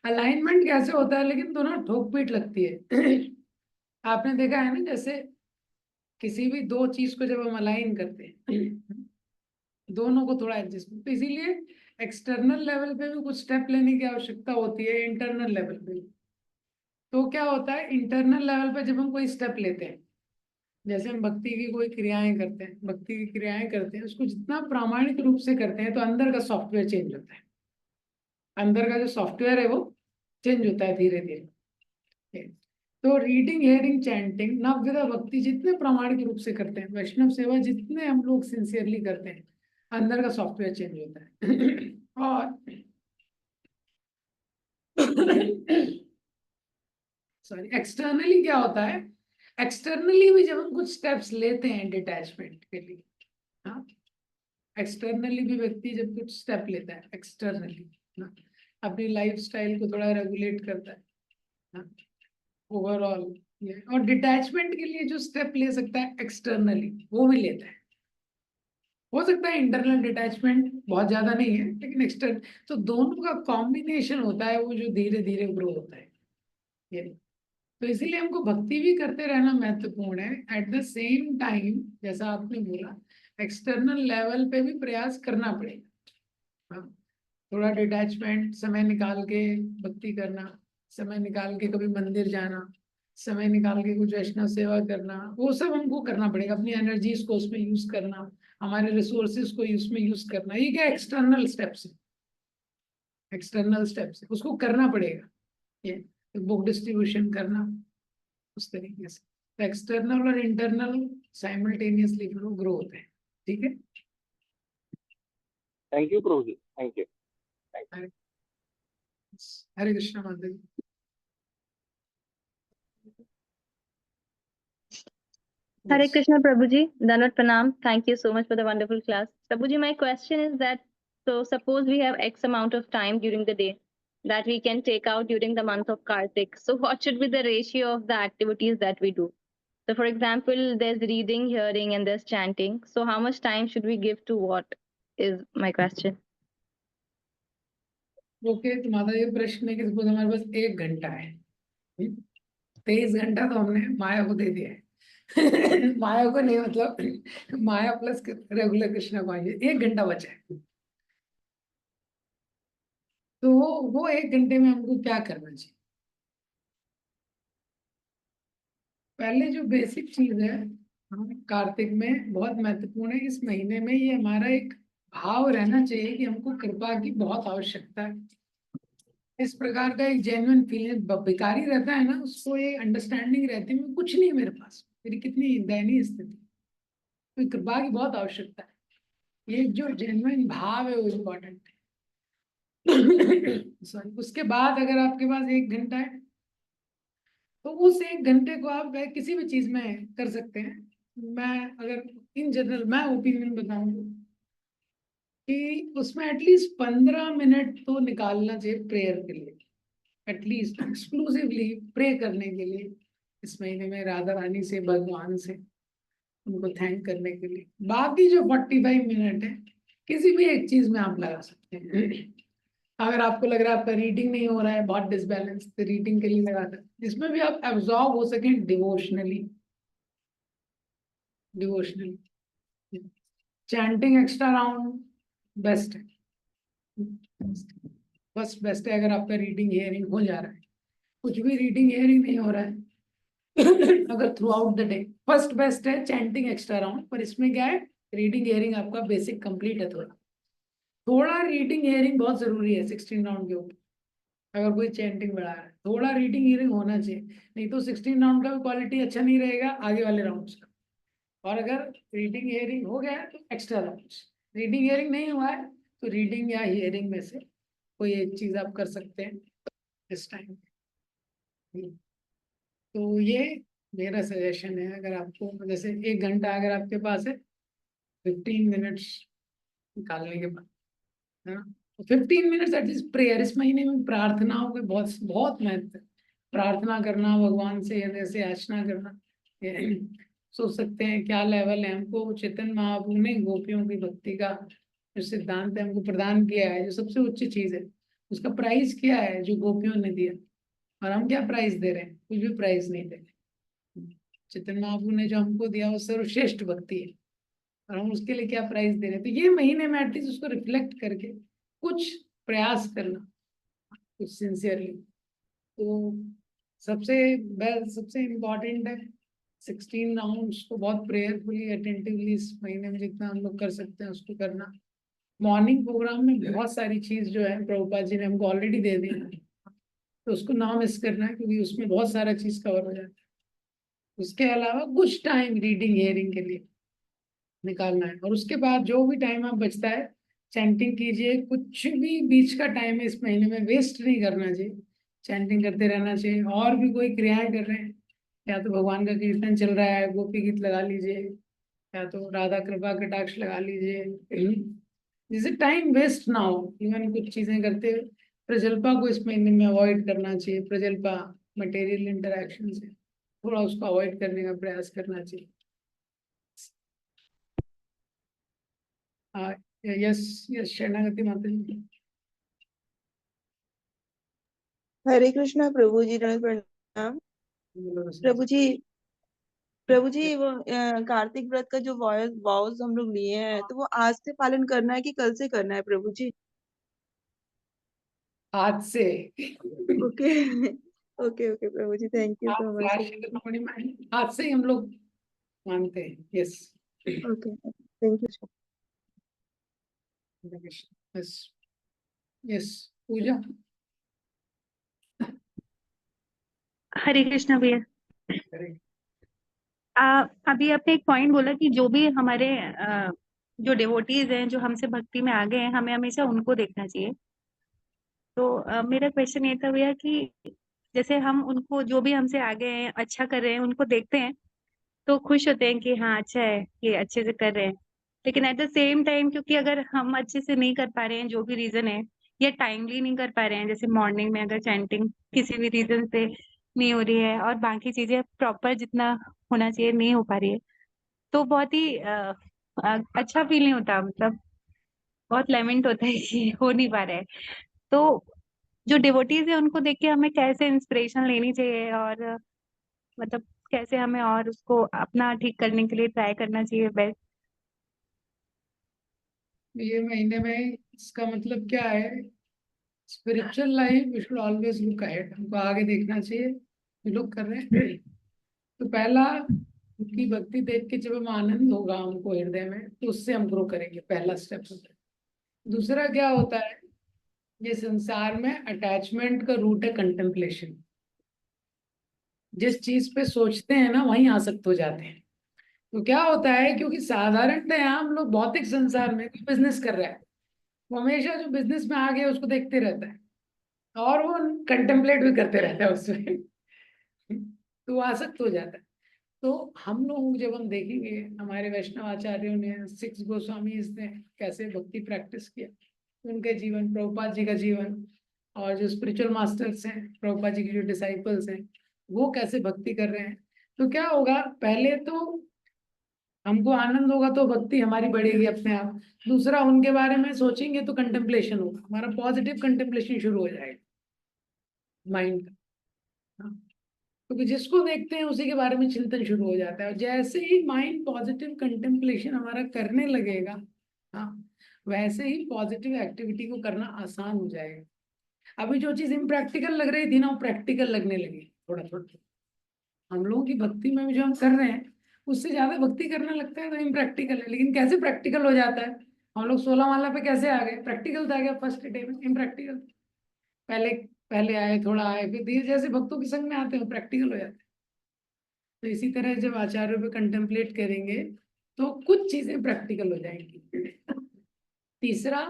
[SPEAKER 1] अलाइनमेंट कैसे होता है, लेकिन दोनों ठोक पीट लगती है। आपने देखा है ना, जैसे किसी भी दो चीज को जब हम अलाइन करते हैं दोनों को थोड़ा एडजस्ट, तो इसीलिए एक्सटर्नल लेवल पे भी कुछ स्टेप लेने की आवश्यकता होती है इंटरनल लेवल पे। तो क्या होता है इंटरनल लेवल पे जब हम कोई स्टेप लेते हैं, जैसे हम भक्ति की कोई क्रियाएं करते हैं, भक्ति की क्रियाएं करते हैं, उसको जितना प्रामाणिक रूप से करते हैं तो अंदर का सॉफ्टवेयर चेंज होता है। अंदर का जो सॉफ्टवेयर है वो चेंज होता है धीरे धीरे। तो रीडिंग, हेयरिंग, चैंटिंग, नवविधा भक्ति जितने प्रामाणिक रूप से करते हैं, वैष्णव सेवा जितने हम लोग सिंसियरली करते हैं, अंदर का सॉफ्टवेयर चेंज होता है। और सॉरी, एक्सटर्नली क्या होता है, एक्सटर्नली भी जब हम कुछ स्टेप्स लेते हैं डिटैचमेंट के लिए, हाँ, एक्सटर्नली भी व्यक्ति जब कुछ स्टेप लेता है एक्सटर्नली ना, अपनी लाइफ स्टाइल को थोड़ा रेगुलेट करता है ना, ओवरऑल ये, और डिटैचमेंट के लिए जो स्टेप ले सकता है एक्सटर्नली वो भी लेता है। हो सकता है इंटरनल डिटैचमेंट बहुत ज्यादा नहीं है, लेकिन एक्सटर्नल, तो दोनों का कॉम्बिनेशन होता है वो जो धीरे धीरे ग्रो होता है ये। तो इसीलिए हमको भक्ति भी करते रहना महत्वपूर्ण है, एट द सेम टाइम जैसा आपने बोला एक्सटर्नल लेवल पे भी प्रयास करना पड़ेगा। हाँ, थोड़ा डिटैचमेंट, समय निकाल के भक्ति करना, समय निकाल के कभी मंदिर जाना, समय निकाल के कुछ वैष्णव सेवा करना, वो सब हमको करना पड़ेगा। अपनी एनर्जीज को उसमें यूज करना, हमारे रिसोर्सेज को उसमें यूज करना, ये क्या एक्सटर्नल स्टेप्स है, एक्सटर्नल स्टेप्स है, उसको करना पड़ेगा। ये बुक डिस्ट्रीब्यूशन करना उस तरीके से, तो एक्सटर्नल और इंटरनल साइमल्टेनियसली ग्रो होते हैं। ठीक है।
[SPEAKER 3] थैंक यू प्रभु जी, थैंक यू।
[SPEAKER 1] हरे हरे कृष्णा माता जी।
[SPEAKER 4] Hare
[SPEAKER 1] Yes.
[SPEAKER 4] Krishna Prabhuji, Danvat Pranam. Thank you so much for the wonderful class. Prabhuji, my question is that, so suppose we have X amount of time during the day that we can take out during the month of Kartik. So what should be the ratio of the activities that we do? So for example, there's reading, hearing, and there's chanting. So how much time should we give to what is my question?
[SPEAKER 1] Okay, तुम्हारा ये प्रश्न है कि suppose हमारे पास 1 घंटा है, 23 घंटा तो हमने माया को दे दिया है। माया को नहीं, मतलब माया प्लस रेगुलर कृष्णा को आएंगे, 1 घंटा बचा है। तो वो 1 घंटे में हमको क्या करना चाहिए? पहले जो बेसिक चीज है, कार्तिक में बहुत महत्वपूर्ण है, इस महीने में ये हमारा एक भाव रहना चाहिए कि हमको कृपा की बहुत आवश्यकता है। इस प्रकार का एक जेन्युइन फीलिंग, भिखारी रहता है ना, उसको ये अंडरस्टैंडिंग रहती है कुछ नहीं मेरे पास, मेरी कितनी दयनीय स्थिति, तो कृपा की बहुत आवश्यकता है। ये जो जेन्युइन भाव है वो इम्पोर्टेंट है। सॉरी, उसके बाद अगर आपके पास 1 घंटा है तो उस 1 घंटे को आप किसी भी चीज में कर सकते हैं। मैं अगर इन जनरल मैं ओपिनियन बताऊं कि उसमें एटलीस्ट 15 मिनट तो निकालना चाहिए प्रेयर के लिए, एटलीस्ट एक्सक्लूसिवली प्रे करने के लिए इस महीने में, राधा रानी से, भगवान से, उनको थैंक करने के लिए। बाकी जो 45 मिनट है किसी भी एक चीज में आप लगा सकते हैं। अगर आपको लग रहा है आपका रीडिंग नहीं हो रहा है, बहुत डिसबैलेंस, तो रीडिंग के लिए लगा सकते हैं, जिसमें भी आप एब्जॉर्ब हो सके devotionally. Chanting extra round best है, बस बेस्ट है। अगर आपका रीडिंग हियरिंग हो जा रहा है, कुछ भी रीडिंग हियरिंग नहीं हो रहा है अगर through out the day, first best है चैंटिंग एक्स्ट्रा राउंड। पर इसमें क्या है, रीडिंग हियरिंग आपका बेसिक कंप्लीट है, थोड़ा थोड़ा रीडिंग हियरिंग बहुत जरूरी है 16 राउंड के ऊपर। अगर कोई चैंटिंग बढ़ा रहा है, थोड़ा रीडिंग हियरिंग होना चाहिए, नहीं तो 16 राउंड का भी क्वालिटी अच्छा नहीं रहेगा आगे वाले राउंड्स का। और अगर रीडिंग हियरिंग हो गया है तो एक्स्ट्रा राउंड्स, रीडिंग हियरिंग नहीं हुआ है तो रीडिंग या हियरिंग में से कोई एक चीज आप कर सकते हैं इस टाइम। तो ये मेरा सजेशन है। अगर आपको जैसे 1 घंटा अगर आपके पास है, 15 मिनट्स निकालने के बाद, है ना, तो 15 मिनट्स एटलीस्ट प्रेयर। इस महीने में प्रार्थनाओं के बहुत बहुत महत्व है। प्रार्थना करना भगवान से, जैसे याचना करना। ये सोच सकते हैं क्या लेवल है। हमको चैतन्य महाप्रभु ने गोपियों की भक्ति का जो सिद्धांत है हमको प्रदान किया है, जो सबसे उच्च चीज है, उसका प्राइस क्या है जो गोपियों ने दिया, और हम क्या प्राइस दे रहे हैं, कुछ भी प्राइस नहीं दे रहे। चैतन्य महाप्रभु ने जो हमको दिया वो सर्वश्रेष्ठ भक्ति है, और हम उसके लिए क्या प्राइस दे रहे हैं। तो ये महीने में एटलीस्ट उसको रिफ्लेक्ट करके कुछ प्रयास करना, कुछ सिंसियरली। तो सबसे बेस्ट, सबसे इम्पोर्टेंट है 16 राउंड्स को बहुत प्रेयरफुली, अटेंटिवली इस महीने में जितना हम लोग कर सकते हैं उसको करना। मॉर्निंग प्रोग्राम में बहुत सारी चीज जो है प्रभुपाद जी ने हमको ऑलरेडी दे दी है, तो उसको ना मिस करना है, क्योंकि उसमें बहुत सारा चीज कवर हो जाता है। उसके अलावा कुछ टाइम रीडिंग हियरिंग के लिए निकालना है, और उसके बाद जो भी टाइम आप बचता है चैंटिंग कीजिए। कुछ भी बीच का टाइम है इस महीने में वेस्ट नहीं करना चाहिए, चैंटिंग करते रहना चाहिए। और भी कोई क्रियाएं कर रहे हैं, या तो भगवान का कीर्तन चल रहा है, गोपी गीत लगा लीजिए, या तो राधा कृपा कटाक्ष लगा लीजिए, जिससे टाइम वेस्ट ना हो। इवन कुछ चीजें करते हुए प्रजल्पा को इस महीने में अवॉइड करना चाहिए। प्रजल्पा मटेरियल इंटरेक्शन से थोड़ा उसको अवॉइड करने का प्रयास करना चाहिए। यस यस, शरणागति माता जी।
[SPEAKER 5] हरे कृष्णा प्रभु जी, दंड प्रणाम। प्रभु जी, प्रभु जी, वो कार्तिक व्रत का जो वॉज हम लोग लिए हैं, तो वो आज से पालन करना है कि कल से करना है प्रभु जी?
[SPEAKER 1] आज से।
[SPEAKER 5] ओके ओके ओके प्रभु जी, थैंक यू सो मच।
[SPEAKER 1] आज से ही हम लोग मानते हैं। Yes
[SPEAKER 5] okay, thank you.
[SPEAKER 1] Yes yes. Puja.
[SPEAKER 6] Hare Krishna भैया। अभी आपने एक पॉइंट बोला कि जो भी हमारे जो डिवोटीज हैं, जो हमसे भक्ति में आगे हैं, हमें हमेशा उनको देखना चाहिए। तो मेरा क्वेश्चन ये था भैया कि जैसे हम उनको, जो भी हमसे आगे हैं, अच्छा कर रहे हैं, उनको देखते हैं तो खुश होते हैं कि हाँ अच्छा है, ये अच्छे से कर रहे हैं। लेकिन एट द सेम टाइम, क्योंकि अगर हम अच्छे से नहीं कर पा रहे हैं, जो भी रीजन है, या टाइमली नहीं कर पा रहे हैं, जैसे मॉर्निंग में अगर चैंटिंग किसी भी रीजन से नहीं हो रही है, और बाकी चीजें प्रॉपर जितना होना चाहिए नहीं हो पा रही है, तो बहुत ही अच्छा फील नहीं होता। मतलब बहुत लेमेंट होता है कि हो नहीं पा रहा है। तो जो डिवोटीज है उनको देख के हमें कैसे इंस्पिरेशन लेनी चाहिए, और मतलब कैसे हमें और उसको अपना ठीक करने के लिए ट्राई करना चाहिए बेस्ट?
[SPEAKER 1] ये महीने में इसका मतलब क्या है, spiritual life we should always look ahead, हमको आगे देखना चाहिए जो लोग कर रहे हैं। तो पहला, उनकी भक्ति देख के जब हम आनंद होगा हमको हृदय में, तो उससे हम ग्रो करेंगे, पहला स्टेप होता है। दूसरा क्या होता है, ये संसार में अटैचमेंट का रूट है कंटेम्पलेशन। जिस चीज पे सोचते हैं ना वहीं आसक्त हो जाते हैं। तो क्या होता है, क्योंकि साधारणतः हम लोग भौतिक संसार में कोई बिजनेस कर रहा है, वो हमेशा जो बिजनेस में आ गया उसको देखते रहता है, और वो कंटेम्पलेट भी करते रहता है उसमें तो वो आसक्त हो जाता है। तो हम लोग जब हम देखेंगे हमारे वैष्णव आचार्यों ने 6 गोस्वामीज ने कैसे भक्ति प्रैक्टिस किया, उनके जीवन, प्रभुपाद जी का जीवन, और जो स्पिरिचुअल मास्टर्स हैं, प्रभुपाद जी के जो डिसाइपल्स हैं, वो कैसे भक्ति कर रहे हैं, तो क्या होगा, पहले तो हमको आनंद होगा तो भक्ति हमारी बढ़ेगी अपने आप। दूसरा, उनके बारे में सोचेंगे तो कंटेम्पलेशन होगा, हमारा पॉजिटिव कंटेम्पलेशन शुरू हो जाएगा माइंड का। क्योंकि जिसको देखते हैं उसी के बारे में चिंतन शुरू हो जाता है, और जैसे ही माइंड पॉजिटिव कंटेम्पलेशन हमारा करने लगेगा, हाँ, वैसे ही पॉजिटिव एक्टिविटी को करना आसान हो जाएगा। अभी जो चीज इम्प्रैक्टिकल लग रही थी ना, वो प्रैक्टिकल लगने लगी थोड़ा थोड़ा। हम लोगों की भक्ति में भी जो हम कर रहे हैं, उससे ज्यादा भक्ति करने लगता है तो इम्प्रैक्टिकल है। लेकिन कैसे प्रैक्टिकल हो जाता है, हम लोग 16 माला पे कैसे आ गए, प्रैक्टिकल था क्या फर्स्ट डे में, इम्प्रैक्टिकल। पहले पहले आए, थोड़ा आए, फिर धीरे जैसे भक्तों के संग में आते हैं प्रैक्टिकल हो जाते हैं। तो इसी तरह जब आचार्यों पे कंटेम्पलेट करेंगे तो कुछ चीजें प्रैक्टिकल हो जाएंगी। तीसरा,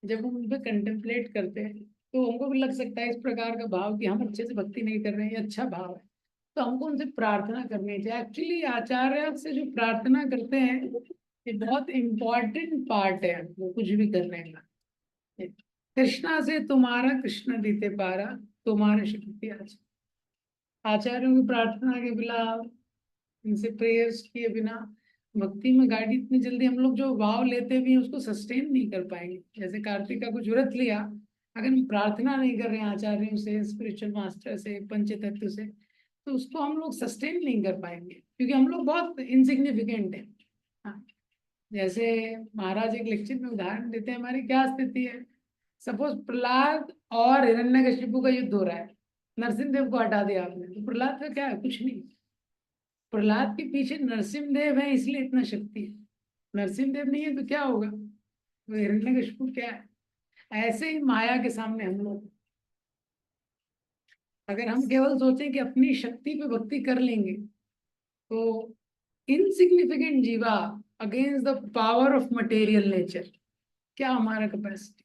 [SPEAKER 1] जब हम उन पे कंटेम्पलेट करते हैं तो हमको भी लग सकता है इस प्रकार का भाव कि हम अच्छे से भक्ति नहीं कर रहे हैं, ये अच्छा भाव है, तो हमको उनसे प्रार्थना करनी चाहिए। एक्चुअली आचार्य से जो प्रार्थना करते हैं, ये बहुत इम्पोर्टेंट पार्ट है वो कुछ भी करने का। कृष्णा से तुम्हारा कृष्ण दीते पारा, तुम्हारे शक्ति आज। आचार्यों की प्रार्थना के बिना, इनसे प्रेयर्स किए बिना भक्ति में गाड़ी इतनी जल्दी हम लोग जो भाव लेते भी हैं उसको सस्टेन नहीं कर पाएंगे। जैसे कार्तिक का कुछ व्रत लिया, अगर हम प्रार्थना नहीं कर रहे हैं आचार्यों से, स्पिरिचुअल मास्टर से, पंचतत्व से, तो उसको हम लोग सस्टेन नहीं कर पाएंगे, क्योंकि हम लोग बहुत इनसिग्निफिकेंट हैं। हाँ, जैसे महाराज एक लेक्चर में उदाहरण देते हैं, हमारी क्या स्थिति है। सपोज प्रहलाद और हिरण्यकशिपु का युद्ध हो रहा है, नरसिंहदेव को हटा दिया आपने, तो प्रहलाद का क्या है, कुछ नहीं। प्रहलाद के पीछे नरसिंहदेव है, इसलिए इतना शक्ति है। नरसिंहदेव नहीं है तो क्या होगा, तो हिरण्यकशिपु क्या है। ऐसे ही माया के सामने हम लोग, अगर हम केवल सोचें कि अपनी शक्ति पे भक्ति कर लेंगे, तो इनसिग्निफिकेंट जीवा against the power of material nature, क्या हमारा कैपेसिटी।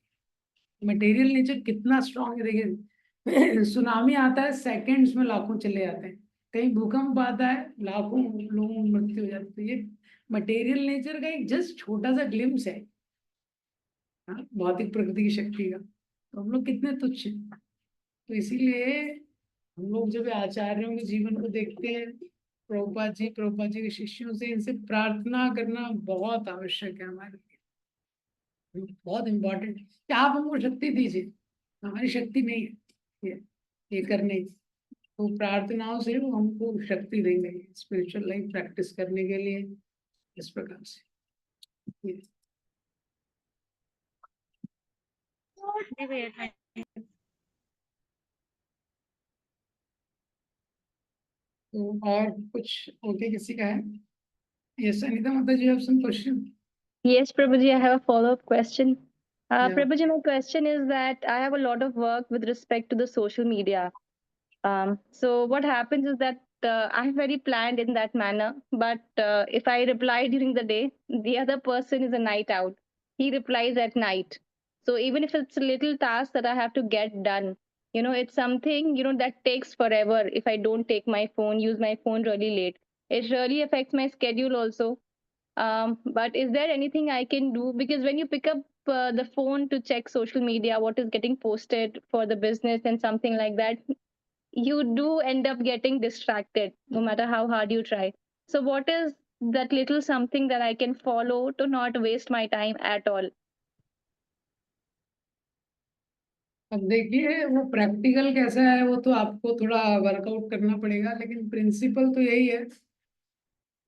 [SPEAKER 1] मटेरियल नेचर कितना स्ट्रांग है, देखिए सुनामी आता है, सेकंड्स में लाखों चले जाते हैं, कहीं भूकंप आता है, लाखों लोगों की मृत्यु हो जाती है। तो ये मटेरियल नेचर का एक जस्ट छोटा सा ग्लिम्स है, हाँ, भौतिक प्रकृति की शक्ति का। तो हम लोग कितने तुच्छ हैं। तो इसीलिए हम लोग जब आचार्यों के जीवन को देखते हैं, प्रभुपाद जी के शिष्यों से, इनसे प्रार्थना करना बहुत आवश्यक है हमारे लिए, बहुत इम्पोर्टेंट। कि आप हमको शक्ति दीजिए, हमारी शक्ति नहीं है ये करने की, तो प्रार्थनाओं से वो हमको शक्ति देंगे स्पिरिचुअल लाइफ प्रैक्टिस करने के लिए, इस प्रकार से। तो और कुछ ओके किसी का है? यस अनिता माता जी, have some question?
[SPEAKER 4] Yes, Prabhuji, I have a follow-up question.
[SPEAKER 1] Yeah.
[SPEAKER 4] Prabhuji, my question is that I have a lot of work with respect to the social media. So what happens is that I'm very planned in that manner, but if I reply during the day, the other person is a night out. He replies at night. So even if it's a little task that I have to get done, it's something, that takes forever if I don't take my phone, use my phone really late. It really affects my schedule also. But is there anything I can do? Because when you pick up the phone to check social media, what is getting posted for the business and something like that, you do end up getting distracted no matter how hard you try. So what is that little something that I can follow to not waste my time at all?
[SPEAKER 1] अब देखिए वो practical कैसा है, वो तो आपको थोड़ा workout करना पड़ेगा, लेकिन प्रिंसिपल तो यही है।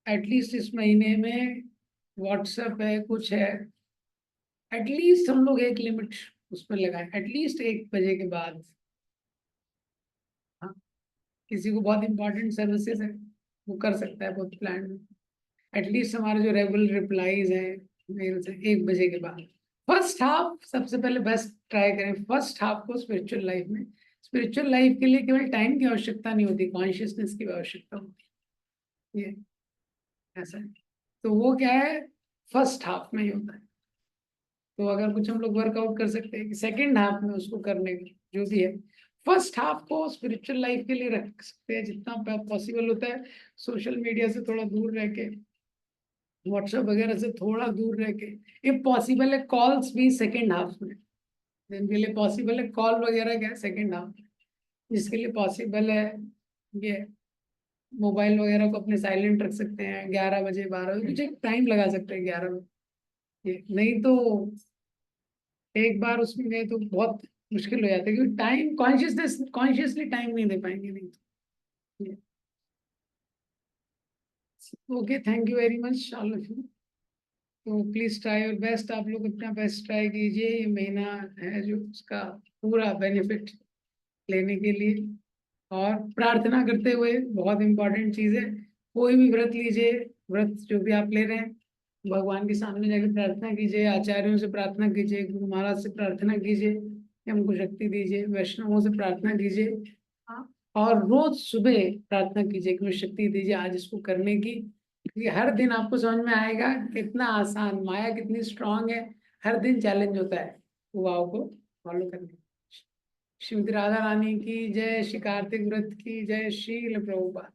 [SPEAKER 1] एटलीस्ट इस महीने में व्हाट्सएप है, कुछ है, एटलीस्ट हम लोग एक लिमिट उस पर लगाएं, एटलीस्ट 1 बजे के बाद। हाँ, किसी को बहुत इंपॉर्टेंट सर्विसेज है वो कर सकता है बहुत प्लान में। एटलीस्ट हमारे जो रेगुलर रिप्लाईज हैं मेल से 1 बजे के बाद। फर्स्ट हाफ सबसे पहले बेस्ट ट्राई करें, फर्स्ट हाफ को स्पिरिचुअल लाइफ में। स्पिरिचुअल लाइफ के लिए केवल टाइम की आवश्यकता नहीं होती, कॉन्शियसनेस की आवश्यकता होती है, ये ऐसा है। तो वो क्या है, फर्स्ट हाफ में ही होता है। तो अगर कुछ हम लोग वर्कआउट कर सकते हैं कि सेकेंड हाफ में उसको करने की जो भी है, फर्स्ट हाफ को स्पिरिचुअल लाइफ के लिए रख सकते हैं जितना पॉसिबल होता है, सोशल मीडिया से थोड़ा दूर रह के, व्हाट्सएप वगैरह से थोड़ा दूर रह के, इफ पॉसिबल है कॉल्स भी सेकेंड हाफ में, जिनके लिए पॉसिबल है कॉल वगैरह क्या सेकेंड हाफ, जिसके लिए पॉसिबल है ये मोबाइल वगैरह को अपने साइलेंट रख सकते हैं 11 बजे 12 बजे, कुछ टाइम लगा सकते हैं 11 बजे, नहीं तो एक बार उसमें गए तो बहुत मुश्किल हो जाता है, क्योंकि टाइम कॉन्शियसली टाइम नहीं दे पाएंगे नहीं तो। Okay, thank you very much all of you. तो प्लीज ट्राई योर बेस्ट, आप लोग अपना बेस्ट ट्राई कीजिए, ये महीना है जो उसका पूरा बेनिफिट लेने के लिए, और प्रार्थना करते हुए, बहुत इंपॉर्टेंट चीज है, कोई भी व्रत लीजिए, व्रत जो भी आप ले रहे हैं भगवान के सामने जाकर प्रार्थना कीजिए, आचार्यों से प्रार्थना कीजिए, गुरु महाराज से प्रार्थना कीजिए कि हमको शक्ति दीजिए, वैष्णवों से प्रार्थना कीजिए, और रोज सुबह प्रार्थना कीजिए कि मुझे शक्ति दीजिए आज इसको करने की, क्योंकि हर दिन आपको समझ में आएगा कितना आसान, माया कितनी स्ट्रांग है, हर दिन चैलेंज होता है वाव को फॉलो करने। श्रीमती राधा रानी की जय, श्री कार्तिक व्रत की जय, श्रील प्रभुपाद।